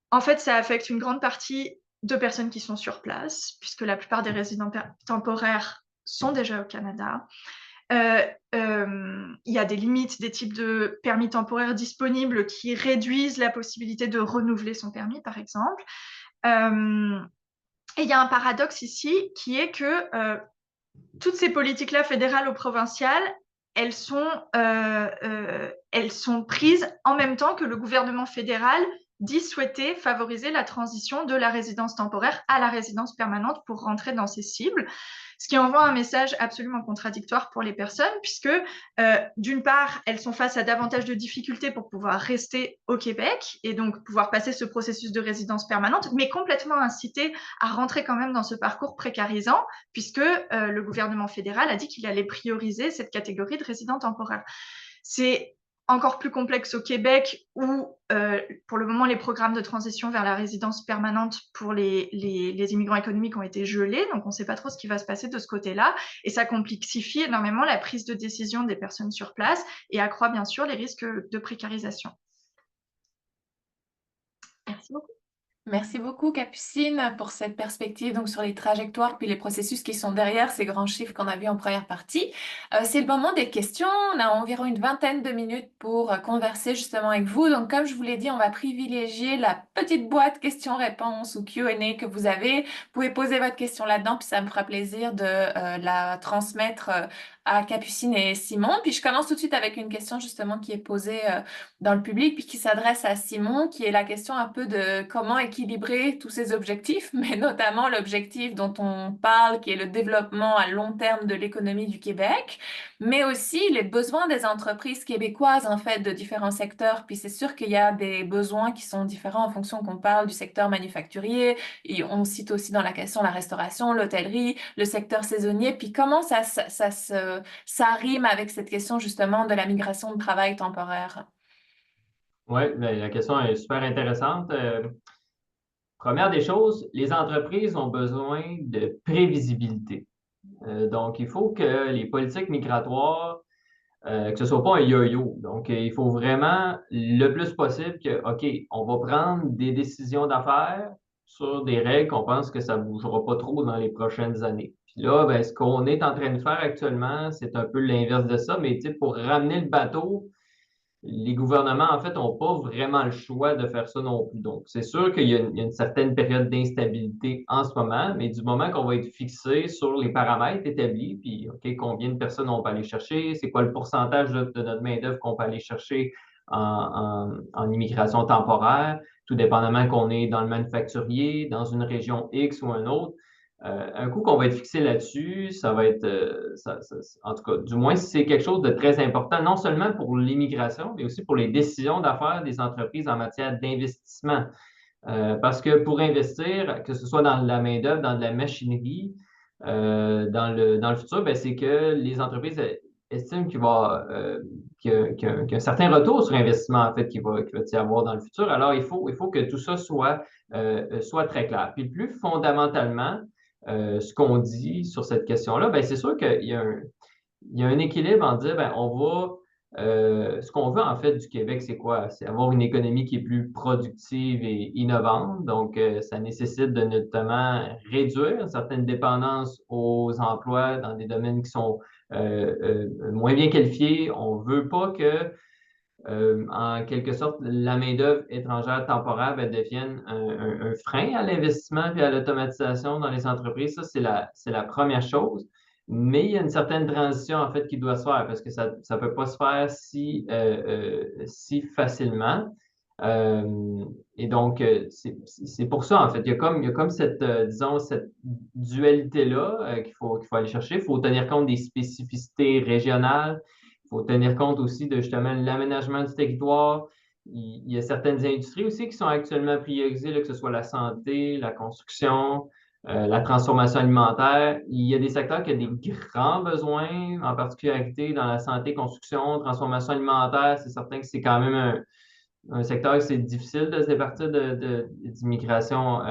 [SPEAKER 3] En fait, ça affecte une grande partie de personnes qui sont sur place, puisque la plupart des résidents temporaires sont déjà au Canada. Il y a des limites des types de permis temporaires disponibles qui réduisent la possibilité de renouveler son permis, par exemple. Et il y a un paradoxe ici qui est que toutes ces politiques-là, fédérales ou provinciales, elles sont prises en même temps que le gouvernement fédéral dit souhaiter favoriser la transition de la résidence temporaire à la résidence permanente pour rentrer dans ses cibles. ce qui envoie un message absolument contradictoire pour les personnes, puisque d'une part, elles sont face à davantage de difficultés pour pouvoir rester au Québec et donc pouvoir passer ce processus de résidence permanente, mais complètement incitées à rentrer quand même dans ce parcours précarisant, puisque le gouvernement fédéral a dit qu'il allait prioriser cette catégorie de résidents temporaires. C'est encore plus complexe au Québec où, pour le moment, les programmes de transition vers la résidence permanente pour les immigrants économiques ont été gelés, donc on ne sait pas trop ce qui va se passer de ce côté-là, et ça complexifie énormément la prise de décision des personnes sur place et accroît bien sûr les risques de précarisation. Merci beaucoup.
[SPEAKER 1] Merci beaucoup, Capucine, pour cette perspective donc, sur les trajectoires puis les processus qui sont derrière ces grands chiffres qu'on a vus en première partie. C'est le moment des questions. On a environ une vingtaine de minutes pour converser justement avec vous. Donc, comme je vous l'ai dit, on va privilégier la petite boîte questions-réponses ou Q&A que vous avez. Vous pouvez poser votre question là-dedans, puis ça me fera plaisir de la transmettre à Capucine et Simon. Puis je commence tout de suite avec une question justement qui est posée dans le public, puis qui s'adresse à Simon, qui est la question un peu de comment équilibrer tous ces objectifs, mais notamment l'objectif dont on parle, qui est le développement à long terme de l'économie du Québec, mais aussi les besoins des entreprises québécoises, en fait, de différents secteurs. Puis c'est sûr qu'il y a des besoins qui sont différents en fonction qu'on parle du secteur manufacturier, et on cite aussi dans la question la restauration, l'hôtellerie, le secteur saisonnier, puis comment ça rime avec cette question justement de la migration de travail temporaire.
[SPEAKER 2] Oui, la question est super intéressante. Première des choses, les entreprises ont besoin de prévisibilité. Donc, il faut que les politiques migratoires, que ce ne soit pas un yo-yo. Donc, il faut vraiment le plus possible que, OK, on va prendre des décisions d'affaires sur des règles qu'on pense que ça ne bougera pas trop dans les prochaines années. Puis là, ben, ce qu'on est en train de faire actuellement, c'est un peu l'inverse de ça, mais pour ramener le bateau, les gouvernements, en fait, n'ont pas vraiment le choix de faire ça non plus. Donc, c'est sûr qu'il y a une certaine période d'instabilité en ce moment, mais du moment qu'on va être fixé sur les paramètres établis, puis, OK, combien de personnes on peut aller chercher, c'est quoi le pourcentage de notre main-d'œuvre qu'on peut aller chercher en immigration temporaire, tout dépendamment qu'on est dans le manufacturier, dans une région X ou un autre. Un coup qu'on va être fixé là-dessus, ça va être, en tout cas, du moins, si c'est quelque chose de très important, non seulement pour l'immigration, mais aussi pour les décisions d'affaires des entreprises en matière d'investissement. Parce que pour investir, que ce soit dans la main-d'œuvre, dans de la machinerie, dans le futur, ben, c'est que les entreprises estiment qu'il y a un certain retour sur investissement, en fait, qu'il va y avoir dans le futur. Alors, il faut que tout ça soit très clair. Puis plus fondamentalement, ce qu'on dit sur cette question-là, ben, c'est sûr qu'il y a un équilibre en dire, ben, ce qu'on veut en fait du Québec, c'est quoi? C'est avoir une économie qui est plus productive et innovante. Donc, ça nécessite de notamment réduire une certaine dépendance aux emplois dans des domaines qui sont moins bien qualifiés. On ne veut pas que en quelque sorte, la main-d'œuvre étrangère temporaire devienne un frein à l'investissement et à l'automatisation dans les entreprises. Ça, c'est la première chose. Mais il y a une certaine transition, en fait, qui doit se faire parce que ça ne peut pas se faire si facilement. Et donc, c'est pour ça, en fait, il y a comme cette, disons, cette dualité-là qu'il faut aller chercher. Il faut tenir compte des spécificités régionales. Il faut tenir compte aussi de justement l'aménagement du territoire. Il y a certaines industries aussi qui sont actuellement priorisées, là, que ce soit la santé, la construction, la transformation alimentaire. Il y a des secteurs qui ont des grands besoins, en particularité dans la santé, construction, transformation alimentaire. C'est certain que c'est quand même un secteur que c'est difficile de se départir d'immigration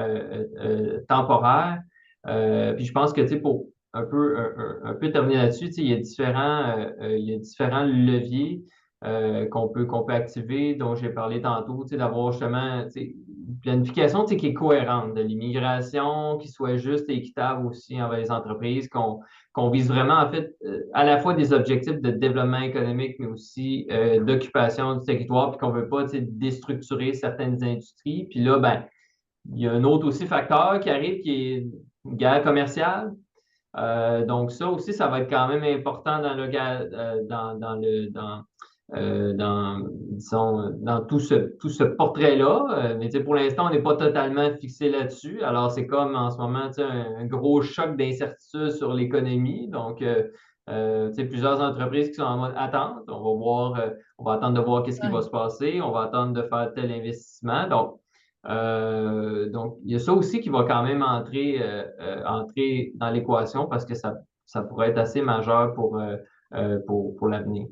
[SPEAKER 2] temporaire. Puis je pense que, tu sais, pour un peu terminer là-dessus, tu sais, il y a différents leviers qu'on peut activer, dont j'ai parlé tantôt, tu sais, d'avoir justement, tu sais, une planification, tu sais, qui est cohérente de l'immigration, qui soit juste et équitable aussi envers les entreprises, qu'on vise vraiment, en fait, à la fois des objectifs de développement économique, mais aussi d'occupation du territoire, puis qu'on ne veut pas, tu sais, déstructurer certaines industries. Puis là, ben, il y a un autre aussi facteur qui arrive, qui est une guerre commerciale. Donc, ça aussi, ça va être quand même important dans disons, dans tout ce portrait-là. Mais tu sais, pour l'instant, on n'est pas totalement fixé là-dessus. Alors, c'est comme en ce moment, tu sais, un gros choc d'incertitude sur l'économie. Donc, tu sais, plusieurs entreprises qui sont en mode attente. On va voir, on va attendre de voir qu'est-ce qui va
[SPEAKER 1] Ouais.
[SPEAKER 2] se passer. On va attendre de faire tel investissement. Donc, il y a ça aussi qui va quand même entrer dans l'équation parce que ça pourrait être assez majeur pour l'avenir.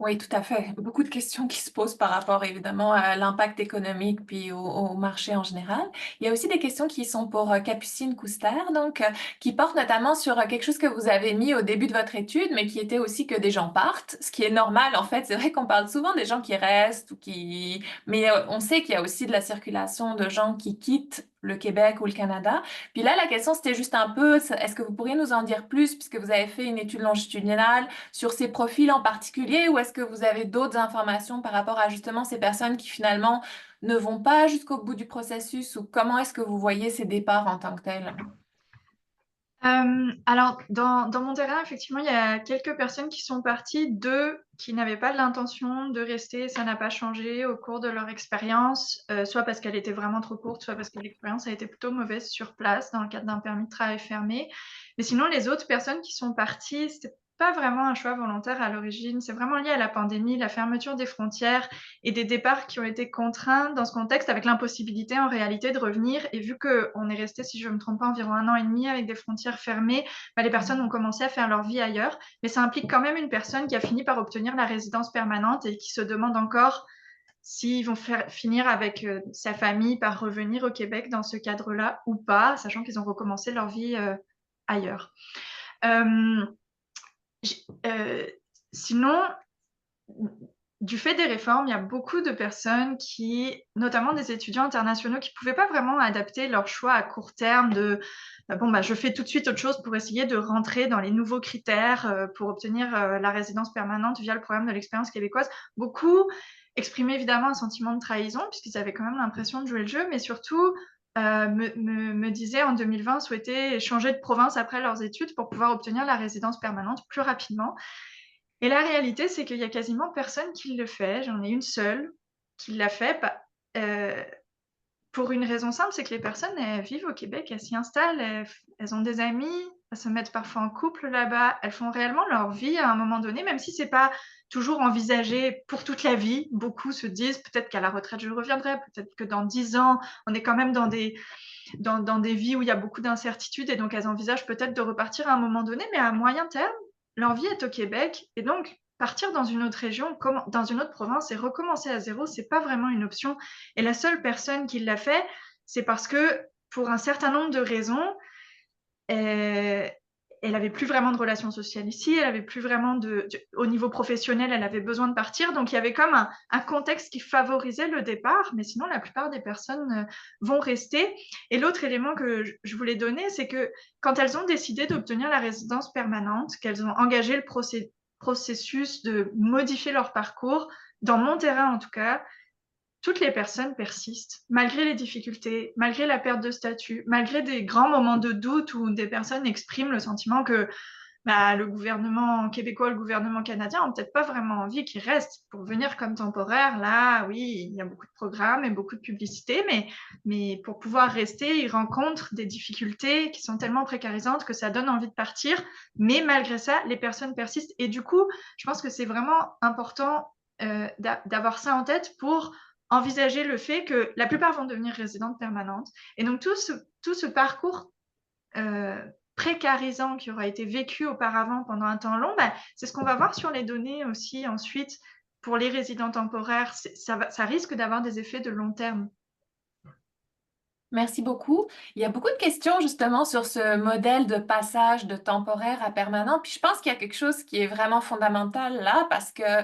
[SPEAKER 1] Oui, tout à fait. Beaucoup de questions qui se posent par rapport évidemment à l'impact économique puis au marché en général. Il y a aussi des questions qui sont pour Capucine Couster, donc qui portent notamment sur quelque chose que vous avez mis au début de votre étude, mais qui était aussi que des gens partent, ce qui est normal en fait. C'est vrai qu'on parle souvent des gens qui restent ou qui, mais on sait qu'il y a aussi de la circulation de gens qui quittent le Québec ou le Canada. Puis là, la question c'était juste un peu, est-ce que vous pourriez nous en dire plus puisque vous avez fait une étude longitudinale sur ces profils en particulier ou est-ce que vous avez d'autres informations par rapport à justement ces personnes qui finalement ne vont pas jusqu'au bout du processus ou comment est-ce que vous voyez ces départs en tant que tels?
[SPEAKER 3] Alors, dans mon terrain, effectivement, il y a quelques personnes qui sont parties, deux qui n'avaient pas l'intention de rester, ça n'a pas changé au cours de leur expérience, soit parce qu'elle était vraiment trop courte, soit parce que l'expérience a été plutôt mauvaise sur place dans le cadre d'un permis de travail fermé. Mais sinon, les autres personnes qui sont parties, c'était pas vraiment un choix volontaire à l'origine, c'est vraiment lié à la pandémie, la fermeture des frontières et des départs qui ont été contraints dans ce contexte avec l'impossibilité en réalité de revenir. Et vu qu'on est resté, si je ne me trompe pas, environ 1 an et demi avec des frontières fermées, bah, les personnes ont commencé à faire leur vie ailleurs. Mais ça implique quand même une personne qui a fini par obtenir la résidence permanente et qui se demande encore s'ils vont finir avec sa famille par revenir au Québec dans ce cadre-là ou pas, sachant qu'ils ont recommencé leur vie ailleurs. Euh, Sinon, du fait des réformes, il y a beaucoup de personnes qui, notamment des étudiants internationaux, qui ne pouvaient pas vraiment adapter leur choix à court terme de je fais tout de suite autre chose pour essayer de rentrer dans les nouveaux critères pour obtenir la résidence permanente via le programme de l'expérience québécoise. Beaucoup exprimaient évidemment un sentiment de trahison puisqu'ils avaient quand même l'impression de jouer le jeu, mais surtout me disaient en 2020 souhaiter changer de province après leurs études pour pouvoir obtenir la résidence permanente plus rapidement. Et la réalité, c'est qu'il y a quasiment personne qui le fait. J'en ai une seule qui l'a fait. Pour une raison simple, c'est que les personnes, elles vivent au Québec, elles s'y installent, elles ont des amis, elles se mettent parfois en couple là-bas, elles font réellement leur vie à un moment donné, même si c'est pas toujours envisagé pour toute la vie. Beaucoup se disent peut-être qu'à la retraite je reviendrai, peut-être que dans 10 ans, on est quand même dans des vies où il y a beaucoup d'incertitudes et donc elles envisagent peut-être de repartir à un moment donné, mais à moyen terme, leur vie est au Québec et donc partir dans une autre région, dans une autre province et recommencer à zéro, c'est pas vraiment une option. Et la seule personne qui l'a fait, c'est parce que pour un certain nombre de raisons, elle avait plus vraiment de relations sociales ici, elle avait plus vraiment au niveau professionnel, elle avait besoin de partir. Donc il y avait comme un contexte qui favorisait le départ, mais sinon la plupart des personnes vont rester. Et l'autre élément que je voulais donner, c'est que quand elles ont décidé d'obtenir la résidence permanente, qu'elles ont engagé le processus de modifier leur parcours, dans mon terrain en tout cas, toutes les personnes persistent, malgré les difficultés, malgré la perte de statut, malgré des grands moments de doute où des personnes expriment le sentiment que le gouvernement québécois, le gouvernement canadien n'ont peut-être pas vraiment envie qu'ils restent pour venir comme temporaire. Là, oui, il y a beaucoup de programmes et beaucoup de publicité, mais pour pouvoir rester, ils rencontrent des difficultés qui sont tellement précarisantes que ça donne envie de partir. Mais malgré ça, les personnes persistent. Et du coup, je pense que c'est vraiment important d'avoir ça en tête pour envisager le fait que la plupart vont devenir résidentes permanentes. Et donc tout ce parcours précarisant qui aura été vécu auparavant pendant un temps long, c'est ce qu'on va voir sur les données aussi ensuite pour les résidents temporaires. Ça risque d'avoir des effets de long terme.
[SPEAKER 1] Merci beaucoup. Il y a beaucoup de questions justement sur ce modèle de passage de temporaire à permanent. Puis je pense qu'il y a quelque chose qui est vraiment fondamental là parce que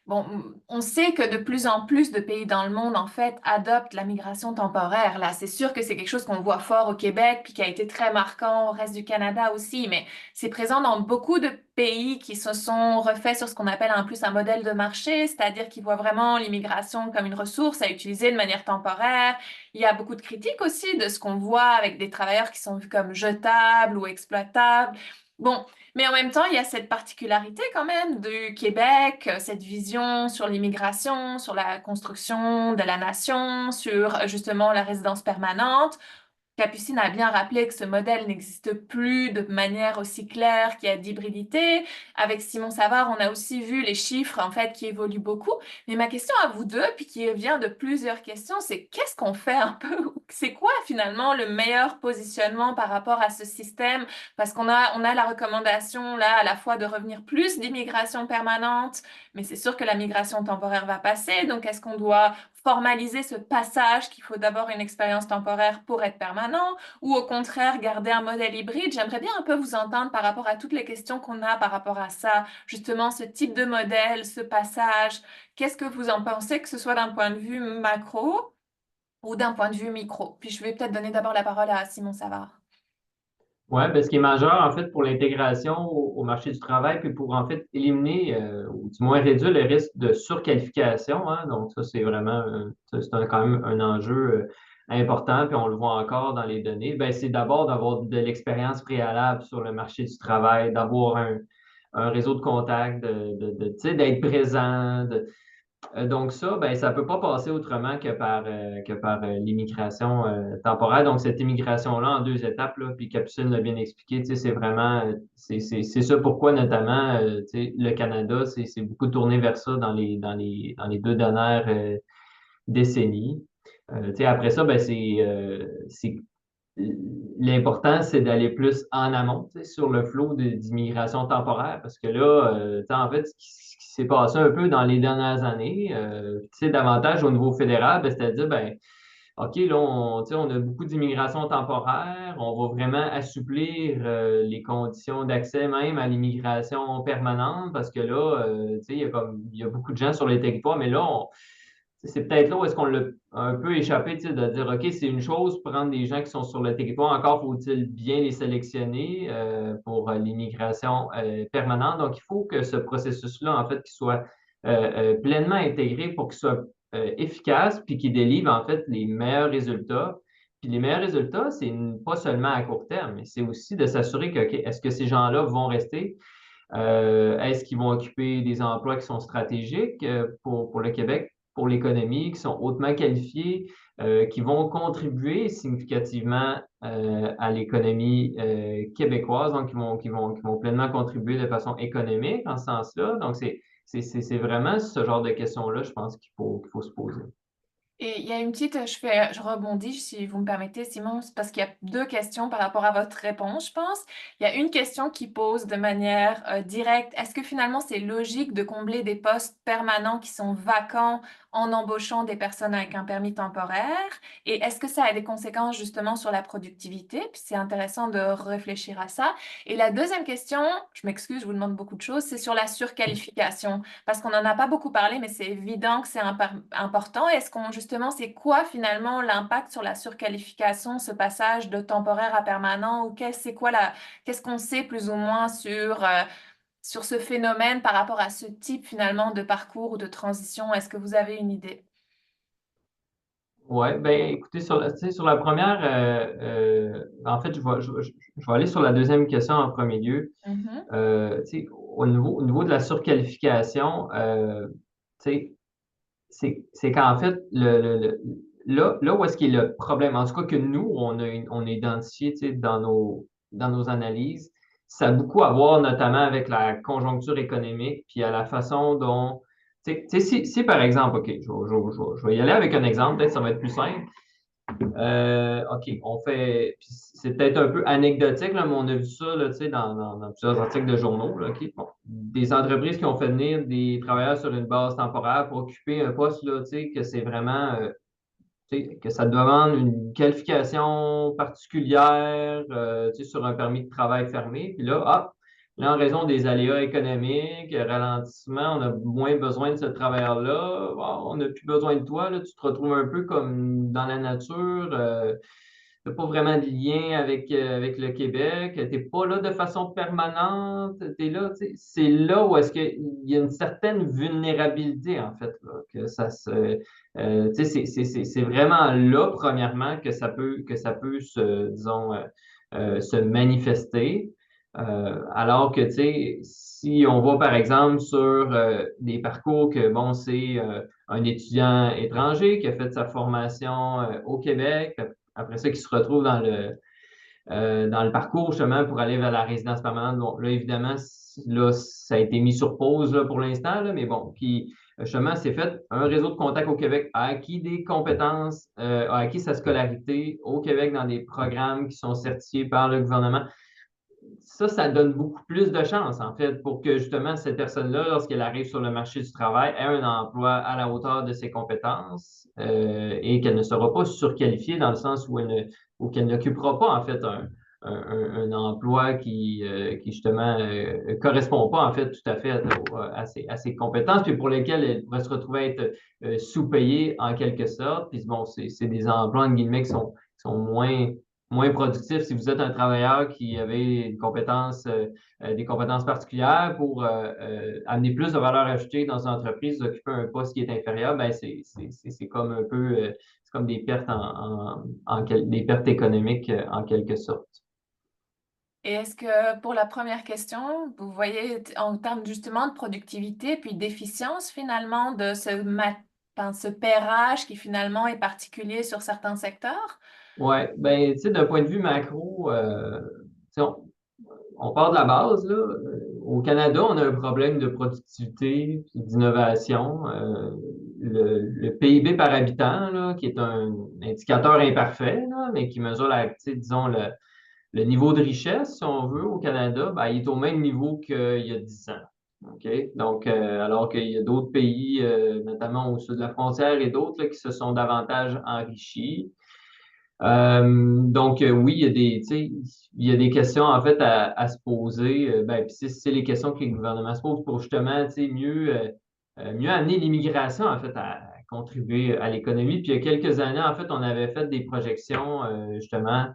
[SPEAKER 1] bon, on sait que de plus en plus de pays dans le monde, en fait, adoptent la migration temporaire. Là, c'est sûr que c'est quelque chose qu'on voit fort au Québec, puis qui a été très marquant au reste du Canada aussi, mais c'est présent dans beaucoup de pays qui se sont refaits sur ce qu'on appelle en plus un modèle de marché, c'est-à-dire qu'ils voient vraiment l'immigration comme une ressource à utiliser de manière temporaire. Il y a beaucoup de critiques aussi de ce qu'on voit avec des travailleurs qui sont vus comme jetables ou exploitables. Bon, mais en même temps, il y a cette particularité quand même du Québec, cette vision sur l'immigration, sur la construction de la nation, sur justement la résidence permanente. Capucine a bien rappelé que ce modèle n'existe plus de manière aussi claire qu'il y a d'hybridité. Avec Simon Savard, on a aussi vu les chiffres en fait qui évoluent beaucoup. Mais ma question à vous deux, puis qui vient de plusieurs questions, c'est qu'est-ce qu'on fait un peu? C'est quoi finalement le meilleur positionnement par rapport à ce système? Parce qu'on a la recommandation là à la fois de revenir plus d'immigration permanente, mais c'est sûr que la migration temporaire va passer. Donc est-ce qu'on doit formaliser ce passage qu'il faut d'abord une expérience temporaire pour être permanent, ou au contraire garder un modèle hybride? J'aimerais bien un peu vous entendre par rapport à toutes les questions qu'on a par rapport à ça, justement ce type de modèle, ce passage. Qu'est-ce que vous en pensez, que ce soit d'un point de vue macro ou d'un point de vue micro? Puis je vais peut-être donner d'abord la parole à Simon Savard.
[SPEAKER 2] Oui, ben, ce qui est majeur, en fait, pour l'intégration au marché du travail, puis pour, en fait, éliminer, ou du moins réduire le risque de surqualification, hein. Donc, ça, c'est vraiment, ça, c'est quand même un enjeu important, puis on le voit encore dans les données. Ben, c'est d'abord d'avoir de l'expérience préalable sur le marché du travail, d'avoir un réseau de contacts, tu sais, d'être présent, donc ça, ben, ça ne peut pas passer autrement que par l'immigration temporaire. Donc cette immigration-là en deux étapes, là, puis Capucine l'a bien expliqué, tu sais, c'est vraiment, c'est ça pourquoi notamment tu sais, le Canada, c'est beaucoup tourné vers ça dans les 2 dernières décennies. Tu sais, après ça, ben, l'important, c'est d'aller plus en amont, tu sais, sur le flot d'immigration temporaire, parce que là, tu sais, en fait, ce qui s'est passé un peu dans les dernières années, tu sais, davantage au niveau fédéral, ben, c'est-à-dire, ben, OK, là, tu sais, on a beaucoup d'immigration temporaire, on va vraiment assouplir les conditions d'accès même à l'immigration permanente, parce que là, tu sais, il y a beaucoup de gens sur les territoires, mais là, c'est peut-être là où est-ce qu'on l'a un peu échappé, tu sais, de dire, OK, c'est une chose, prendre des gens qui sont sur le territoire, encore faut-il bien les sélectionner pour l'immigration permanente. Donc, il faut que ce processus-là, en fait, qu'il soit pleinement intégré pour qu'il soit efficace, puis qu'il délivre, en fait, les meilleurs résultats. Puis les meilleurs résultats, c'est pas seulement à court terme, mais c'est aussi de s'assurer que, OK, est-ce que ces gens-là vont rester? Est-ce qu'ils vont occuper des emplois qui sont stratégiques pour le Québec, pour l'économie, qui sont hautement qualifiés, qui vont contribuer significativement à l'économie québécoise, donc qui vont pleinement contribuer de façon économique en ce sens-là. Donc, c'est vraiment ce genre de questions-là, je pense qu'il faut se poser.
[SPEAKER 1] Et il y a une petite, je rebondis si vous me permettez, Simon, c'est parce qu'il y a deux questions par rapport à votre réponse, je pense. Il y a une question qui pose de manière directe, est-ce que finalement c'est logique de combler des postes permanents qui sont vacants en embauchant des personnes avec un permis temporaire? Et est-ce que ça a des conséquences justement sur la productivité? Puis c'est intéressant de réfléchir à ça. Et la deuxième question, je m'excuse, je vous demande beaucoup de choses, c'est sur la surqualification. Parce qu'on n'en a pas beaucoup parlé, mais c'est évident que c'est important. Est-ce qu'on, justement, c'est quoi finalement l'impact sur la surqualification, ce passage de temporaire à permanent, ou qu'est-ce qu'on sait plus ou moins sur ce phénomène par rapport à ce type finalement de parcours ou de transition? Est-ce que vous avez une idée?
[SPEAKER 2] Oui, ben écoutez, tu sais, sur la première, en fait, je vais aller sur la deuxième question en premier lieu.
[SPEAKER 1] Mhm.
[SPEAKER 2] Tu sais, au niveau de la surqualification, tu sais, c'est qu'en fait, là où est-ce qu'il y a le problème, en tout cas que nous, on a identifié, tu sais, dans nos analyses, ça a beaucoup à voir notamment avec la conjoncture économique, puis à la façon dont, tu sais, si par exemple, OK, je vais y aller avec un exemple, peut-être ça va être plus simple. OK, puis c'est peut-être un peu anecdotique, là, mais on a vu ça là, tu sais, dans plusieurs articles de journaux. Là, OK? Bon, des entreprises qui ont fait venir des travailleurs sur une base temporaire pour occuper un poste, là, tu sais, que c'est vraiment, tu sais, que ça demande une qualification particulière, tu sais, sur un permis de travail fermé. Puis là, là, en raison des aléas économiques, ralentissement, on a moins besoin de ce travailleur-là. Bon, on n'a plus besoin de toi. Là, tu te retrouves un peu comme dans la nature. Tu n'as pas vraiment de lien avec le Québec. Tu n'es pas là de façon permanente. T'es là, tu sais, c'est là où est-ce qu'il y a une certaine vulnérabilité, en fait, là, que ça se. Tu sais, c'est vraiment là, premièrement, que ça peut se, disons, se manifester. Alors que, tu sais, si on va par exemple sur des parcours que, bon, c'est un étudiant étranger qui a fait sa formation au Québec, après ça, qui se retrouve dans le parcours justement pour aller vers la résidence permanente. Bon, là, évidemment, là, ça a été mis sur pause là, pour l'instant, là, mais bon, puis justement, c'est fait un réseau de contacts au Québec, a acquis des compétences, a acquis sa scolarité au Québec dans des programmes qui sont certifiés par le gouvernement. Ça donne beaucoup plus de chances, en fait, pour que justement cette personne-là, lorsqu'elle arrive sur le marché du travail, ait un emploi à la hauteur de ses compétences et qu'elle ne sera pas surqualifiée dans le sens où ou qu'elle n'occupera pas, en fait, un emploi qui justement, correspond pas, en fait, tout à fait à ses compétences, puis pour lesquelles elle pourrait se retrouver à être sous-payée en quelque sorte. Puis bon, c'est des emplois, entre guillemets, qui sont moins productif si vous êtes un travailleur qui avait des compétences particulières pour amener plus de valeur ajoutée dans une entreprise, occuper un poste qui est inférieur, ben c'est comme un peu c'est comme des pertes des pertes économiques en quelque sorte.
[SPEAKER 1] Et est-ce que pour la première question, vous voyez en termes justement de productivité puis d'efficience finalement de enfin, ce pairage qui finalement est particulier sur certains secteurs?
[SPEAKER 2] Ouais, ben tu sais, d'un point de vue macro, tu sais, on part de la base, là. Au Canada, on a un problème de productivité et d'innovation. Le PIB par habitant, là, qui est un indicateur imparfait, là, mais qui mesure tu sais, disons, le niveau de richesse, si on veut, au Canada, ben, il est au même niveau qu'il y a 10 ans. OK? Donc, alors qu'il y a d'autres pays, notamment au sud de la frontière et d'autres, là, qui se sont davantage enrichis. Donc, oui, tu sais, il y a des questions en fait à se poser. Ben, puis c'est les questions que les gouvernements se posent pour justement, tu sais, mieux amener l'immigration en fait à contribuer à l'économie. Puis il y a quelques années, en fait, on avait fait des projections justement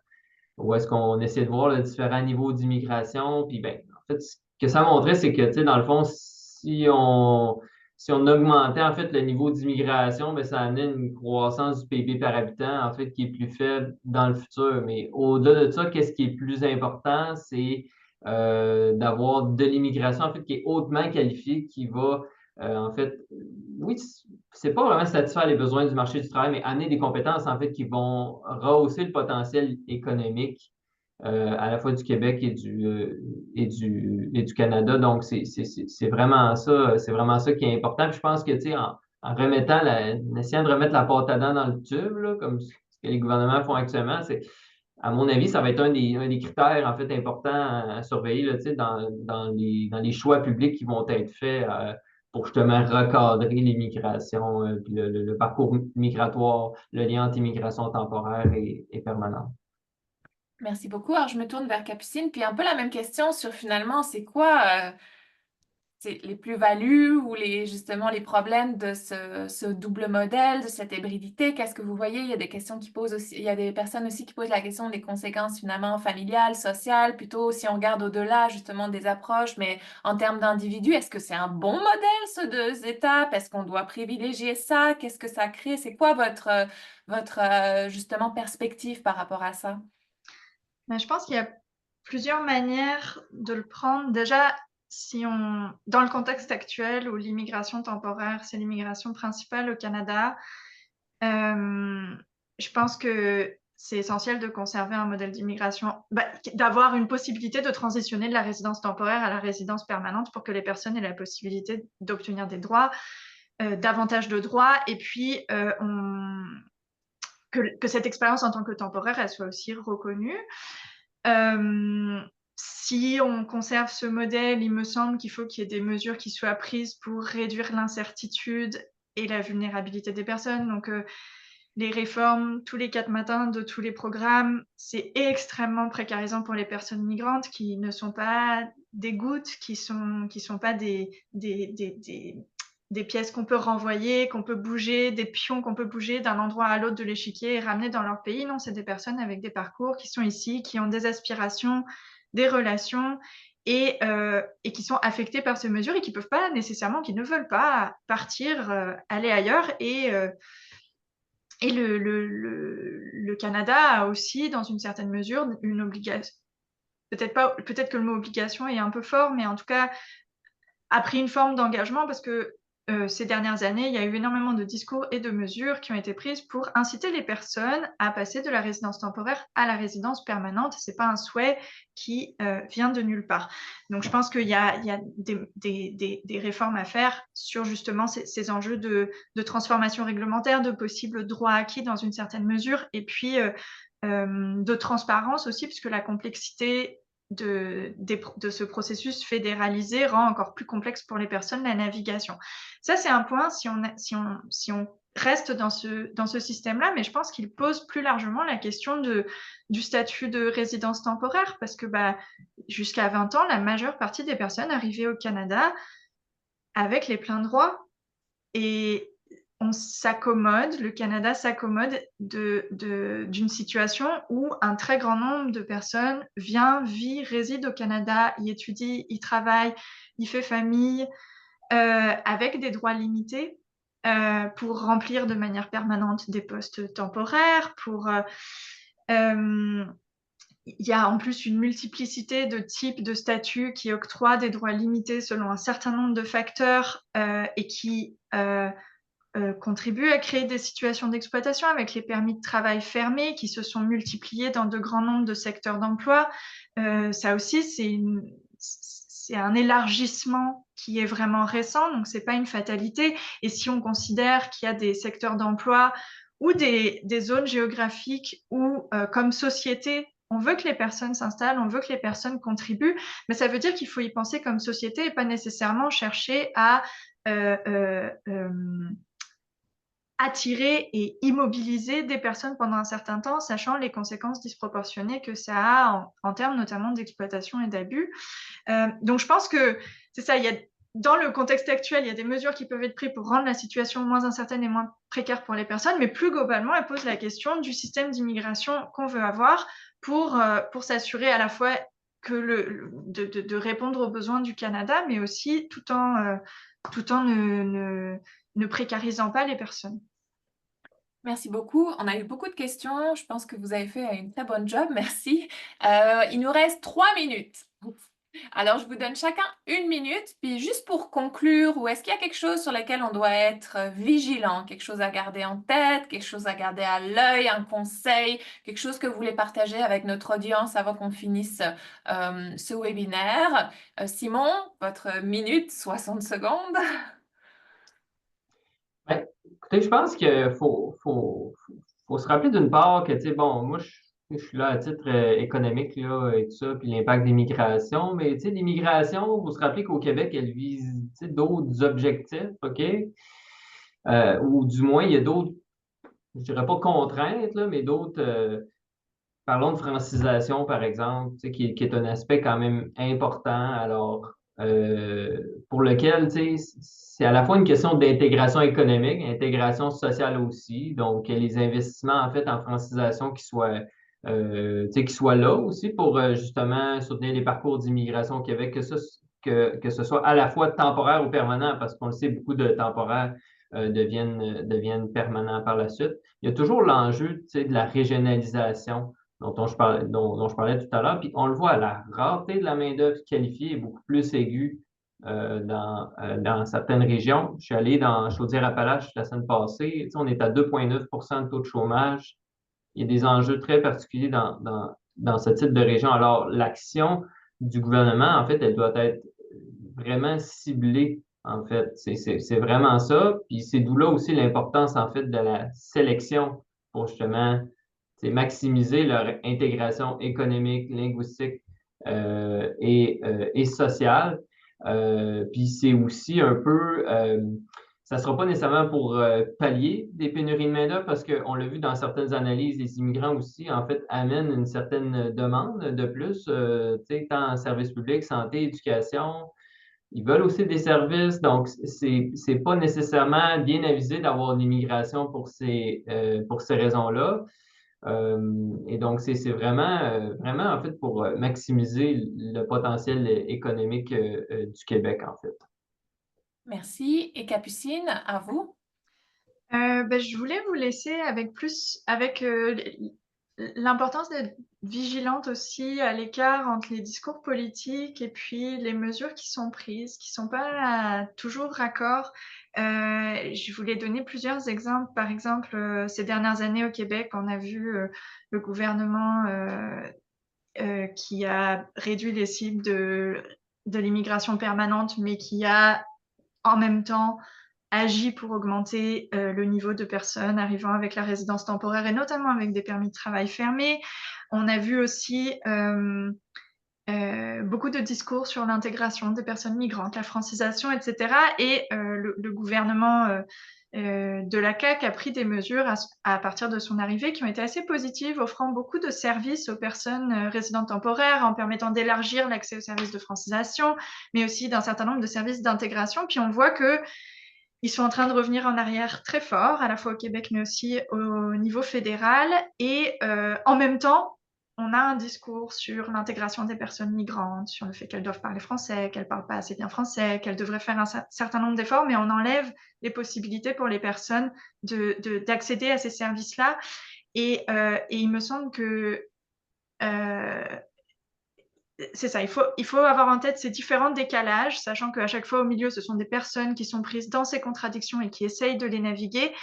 [SPEAKER 2] où est-ce qu'on essayait de voir les différents niveaux d'immigration. Puis ben, en fait, ce que ça montrait, c'est que, tu sais, dans le fond, si on augmentait en fait le niveau d'immigration, ben, ça amenait une croissance du PIB par habitant, en fait, qui est plus faible dans le futur. Mais au-delà de ça, qu'est-ce qui est plus important, c'est d'avoir de l'immigration, en fait, qui est hautement qualifiée, qui va, en fait, oui, c'est pas vraiment satisfaire les besoins du marché du travail, mais amener des compétences, en fait, qui vont rehausser le potentiel économique à la fois du Québec et du Canada. Donc, c'est vraiment ça qui est important. Puis je pense que, tu sais, en essayant de remettre la pâte à dents dans le tube, là, comme ce que les gouvernements font actuellement, à mon avis, ça va être un des critères, en fait, importants à surveiller, là, tu sais, dans les choix publics qui vont être faits, pour justement recadrer l'immigration, puis le parcours migratoire, le lien entre immigration temporaire et permanente.
[SPEAKER 1] Merci beaucoup. Alors, je me tourne vers Capucine, puis un peu la même question sur finalement, c'est quoi les plus-values ou justement les problèmes de ce double modèle, de cette hybridité? Qu'est-ce que vous voyez? Il y a des questions qui posent aussi, il y a des personnes aussi qui posent la question des conséquences finalement familiales, sociales, plutôt si on regarde au-delà justement des approches, mais en termes d'individus, est-ce que c'est un bon modèle, ce deux étapes? Est-ce qu'on doit privilégier ça? Qu'est-ce que ça crée? C'est quoi votre justement perspective par rapport à ça?
[SPEAKER 3] Mais je pense qu'il y a plusieurs manières de le prendre. Déjà, dans le contexte actuel où l'immigration temporaire, c'est l'immigration principale au Canada, je pense que c'est essentiel de conserver un modèle d'immigration, d'avoir une possibilité de transitionner de la résidence temporaire à la résidence permanente pour que les personnes aient la possibilité d'obtenir des droits, davantage de droits, et puis que cette expérience en tant que temporaire, elle soit aussi reconnue. Si on conserve ce modèle, il me semble qu'il faut qu'il y ait des mesures qui soient prises pour réduire l'incertitude et la vulnérabilité des personnes. Donc, les réformes tous les 4 matins de tous les programmes, c'est extrêmement précarisant pour les personnes migrantes qui ne sont pas des gouttes, qui sont pas des pièces qu'on peut renvoyer, qu'on peut bouger, des pions qu'on peut bouger d'un endroit à l'autre de l'échiquier et ramener dans leur pays. Non, c'est des personnes avec des parcours qui sont ici, qui ont des aspirations, des relations et qui sont affectées par ces mesures et qui peuvent pas nécessairement, qui ne veulent pas partir, aller ailleurs. Et le Canada a aussi, dans une certaine mesure, une obligation. peut-être que le mot obligation est un peu fort, mais en tout cas, a pris une forme d'engagement parce que ces dernières années, il y a eu énormément de discours et de mesures qui ont été prises pour inciter les personnes à passer de la résidence temporaire à la résidence permanente. C'est pas un souhait qui vient de nulle part. Donc, je pense qu'il y a des réformes à faire sur justement ces enjeux de transformation réglementaire, de possibles droits acquis dans une certaine mesure, et puis de transparence aussi, puisque la complexité de ce processus fédéralisé rend encore plus complexe pour les personnes la navigation. Ça, c'est un point si on reste dans ce système-là, mais je pense qu'il pose plus largement la question du statut de résidence temporaire, parce que jusqu'à 20 ans, la majeure partie des personnes arrivaient au Canada avec les pleins droits. Et le Canada s'accommode d'une situation où un très grand nombre de personnes vit, réside au Canada, y étudie, y travaille, y fait famille, avec des droits limités pour remplir de manière permanente des postes temporaires, il y a en plus une multiplicité de types de statuts qui octroient des droits limités selon un certain nombre de facteurs et qui contribuent à créer des situations d'exploitation avec les permis de travail fermés qui se sont multipliés dans de grands nombres de secteurs d'emploi. Ça aussi, c'est un élargissement qui est vraiment récent, donc c'est pas une fatalité. Et si on considère qu'il y a des secteurs d'emploi ou des zones géographiques où, comme société, on veut que les personnes s'installent, on veut que les personnes contribuent, mais ça veut dire qu'il faut y penser comme société et pas nécessairement chercher à attirer et immobiliser des personnes pendant un certain temps, sachant les conséquences disproportionnées que ça a en termes notamment d'exploitation et d'abus. Donc je pense que c'est ça, dans le contexte actuel, il y a des mesures qui peuvent être prises pour rendre la situation moins incertaine et moins précaire pour les personnes, mais plus globalement, elle pose la question du système d'immigration qu'on veut avoir pour s'assurer à la fois de répondre aux besoins du Canada, mais aussi tout en ne précarisant pas les personnes.
[SPEAKER 1] Merci beaucoup. On a eu beaucoup de questions. Je pense que vous avez fait une très bonne job. Merci. Il nous reste 3 minutes. Alors, je vous donne chacun 1 minute. Puis juste pour conclure, ou est-ce qu'il y a quelque chose sur lequel on doit être vigilant, quelque chose à garder en tête, quelque chose à garder à l'œil, un conseil, quelque chose que vous voulez partager avec notre audience avant qu'on finisse ce webinaire? Simon, votre minute, 60 secondes.
[SPEAKER 2] Ben, écoutez, je pense qu'il faut se rappeler d'une part que, tu sais, bon, moi, je suis là à titre économique, là, et tout ça, puis l'impact des migrations, mais, tu sais, l'immigration, il faut se rappeler qu'au Québec, elle vise, tu sais, d'autres objectifs, OK? Ou du moins, il y a d'autres, je dirais pas contraintes, là, mais d'autres, parlons de francisation, par exemple, tu sais, qui est un aspect quand même important, alors, pour lequel, tu sais, c'est à la fois une question d'intégration économique, intégration sociale aussi, donc les investissements, en fait, en francisation tu sais, qui soient là aussi pour justement soutenir les parcours d'immigration au Québec, que ce soit à la fois temporaire ou permanent, parce qu'on le sait, beaucoup de temporaires deviennent permanents par la suite. Il y a toujours l'enjeu, tu sais, de la régionalisation dont je parlais tout à l'heure. Puis on le voit, la rareté de la main-d'œuvre qualifiée est beaucoup plus aiguë dans certaines régions. Je suis allé dans Chaudière-Appalaches la semaine passée. Tu sais, on est à 2,9 de taux de chômage. Il y a des enjeux très particuliers dans ce type de région. Alors, l'action du gouvernement, en fait, elle doit être vraiment ciblée, en fait. C'est vraiment ça. Puis c'est d'où là aussi l'importance, en fait, de la sélection pour justement maximiser leur intégration économique, linguistique et sociale. Puis c'est aussi un peu, ça ne sera pas nécessairement pour pallier des pénuries de main-d'œuvre parce qu'on l'a vu dans certaines analyses, les immigrants aussi, en fait, amènent une certaine demande de plus, tant en services publics, santé, éducation. Ils veulent aussi des services, donc c'est pas nécessairement bien avisé d'avoir l'immigration pour ces raisons-là. Et donc, c'est vraiment, en fait, pour maximiser le potentiel économique du Québec, en fait.
[SPEAKER 1] Merci. Et Capucine, à vous.
[SPEAKER 3] Je voulais vous laisser avec l'importance d'être vigilante aussi à l'écart entre les discours politiques et puis les mesures qui sont prises, qui sont pas toujours raccord. Je voulais donner plusieurs exemples. Par exemple, ces dernières années au Québec, on a vu le gouvernement qui a réduit les cibles de l'immigration permanente, mais qui a en même temps agit pour augmenter le niveau de personnes arrivant avec la résidence temporaire et notamment avec des permis de travail fermés. On a vu aussi beaucoup de discours sur l'intégration des personnes migrantes, la francisation, etc. Et le gouvernement de la CAQ a pris des mesures à partir de son arrivée qui ont été assez positives, offrant beaucoup de services aux personnes résidentes temporaires, en permettant d'élargir l'accès aux services de francisation, mais aussi d'un certain nombre de services d'intégration. Puis on voit que ils sont en train de revenir en arrière très fort, à la fois au Québec, mais aussi au niveau fédéral. Et en même temps, on a un discours sur l'intégration des personnes migrantes, sur le fait qu'elles doivent parler français, qu'elles ne parlent pas assez bien français, qu'elles devraient faire un certain nombre d'efforts, mais on enlève les possibilités pour les personnes d'accéder à ces services-là. Et il me semble que c'est ça, il faut avoir en tête ces différents décalages, sachant qu'à chaque fois au milieu, ce sont des personnes qui sont prises dans ces contradictions et qui essayent de les naviguer.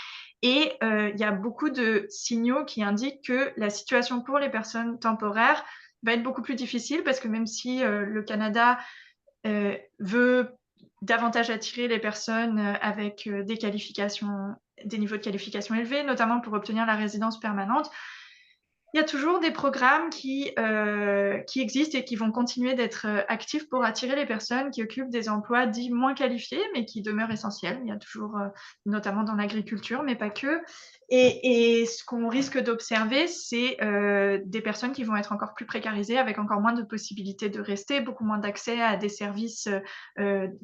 [SPEAKER 3] Et il y a beaucoup de signaux qui indiquent que la situation pour les personnes temporaires va être beaucoup plus difficile parce que même si le Canada veut davantage attirer les personnes avec des qualifications, des niveaux de qualification élevés, notamment pour obtenir la résidence permanente, il y a toujours des programmes qui existent et qui vont continuer d'être actifs pour attirer les personnes qui occupent des emplois dits moins qualifiés, mais qui demeurent essentiels. Il y a toujours, notamment dans l'agriculture, mais pas que. Et ce qu'on risque d'observer, c'est des personnes qui vont être encore plus précarisées, avec encore moins de possibilités de rester, beaucoup moins d'accès à des services,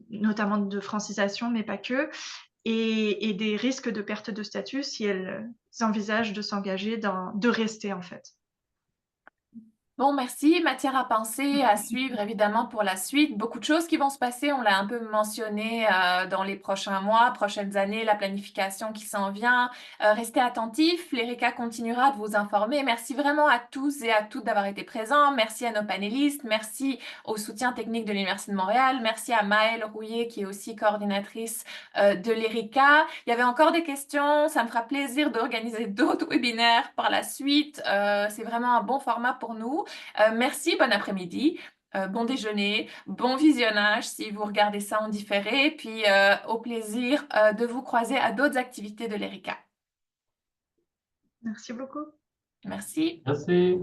[SPEAKER 3] notamment de francisation, mais pas que. Et des risques de perte de statut si elles envisagent de s'engager de rester en fait.
[SPEAKER 1] Bon, merci. Matière à penser, à suivre évidemment pour la suite. Beaucoup de choses qui vont se passer. On l'a un peu mentionné dans les prochains mois, prochaines années, la planification qui s'en vient. Restez attentifs. L'ERICA continuera de vous informer. Merci vraiment à tous et à toutes d'avoir été présents. Merci à nos panélistes. Merci au soutien technique de l'Université de Montréal. Merci à Maëlle Rouillet qui est aussi coordinatrice de l'ERICA. Il y avait encore des questions. Ça me fera plaisir d'organiser d'autres webinaires par la suite. C'est vraiment un bon format pour nous. Merci, bon après-midi, bon déjeuner, bon visionnage si vous regardez ça en différé, puis au plaisir de vous croiser à d'autres activités de l'ERICA.
[SPEAKER 3] Merci beaucoup.
[SPEAKER 1] Merci.
[SPEAKER 2] Merci.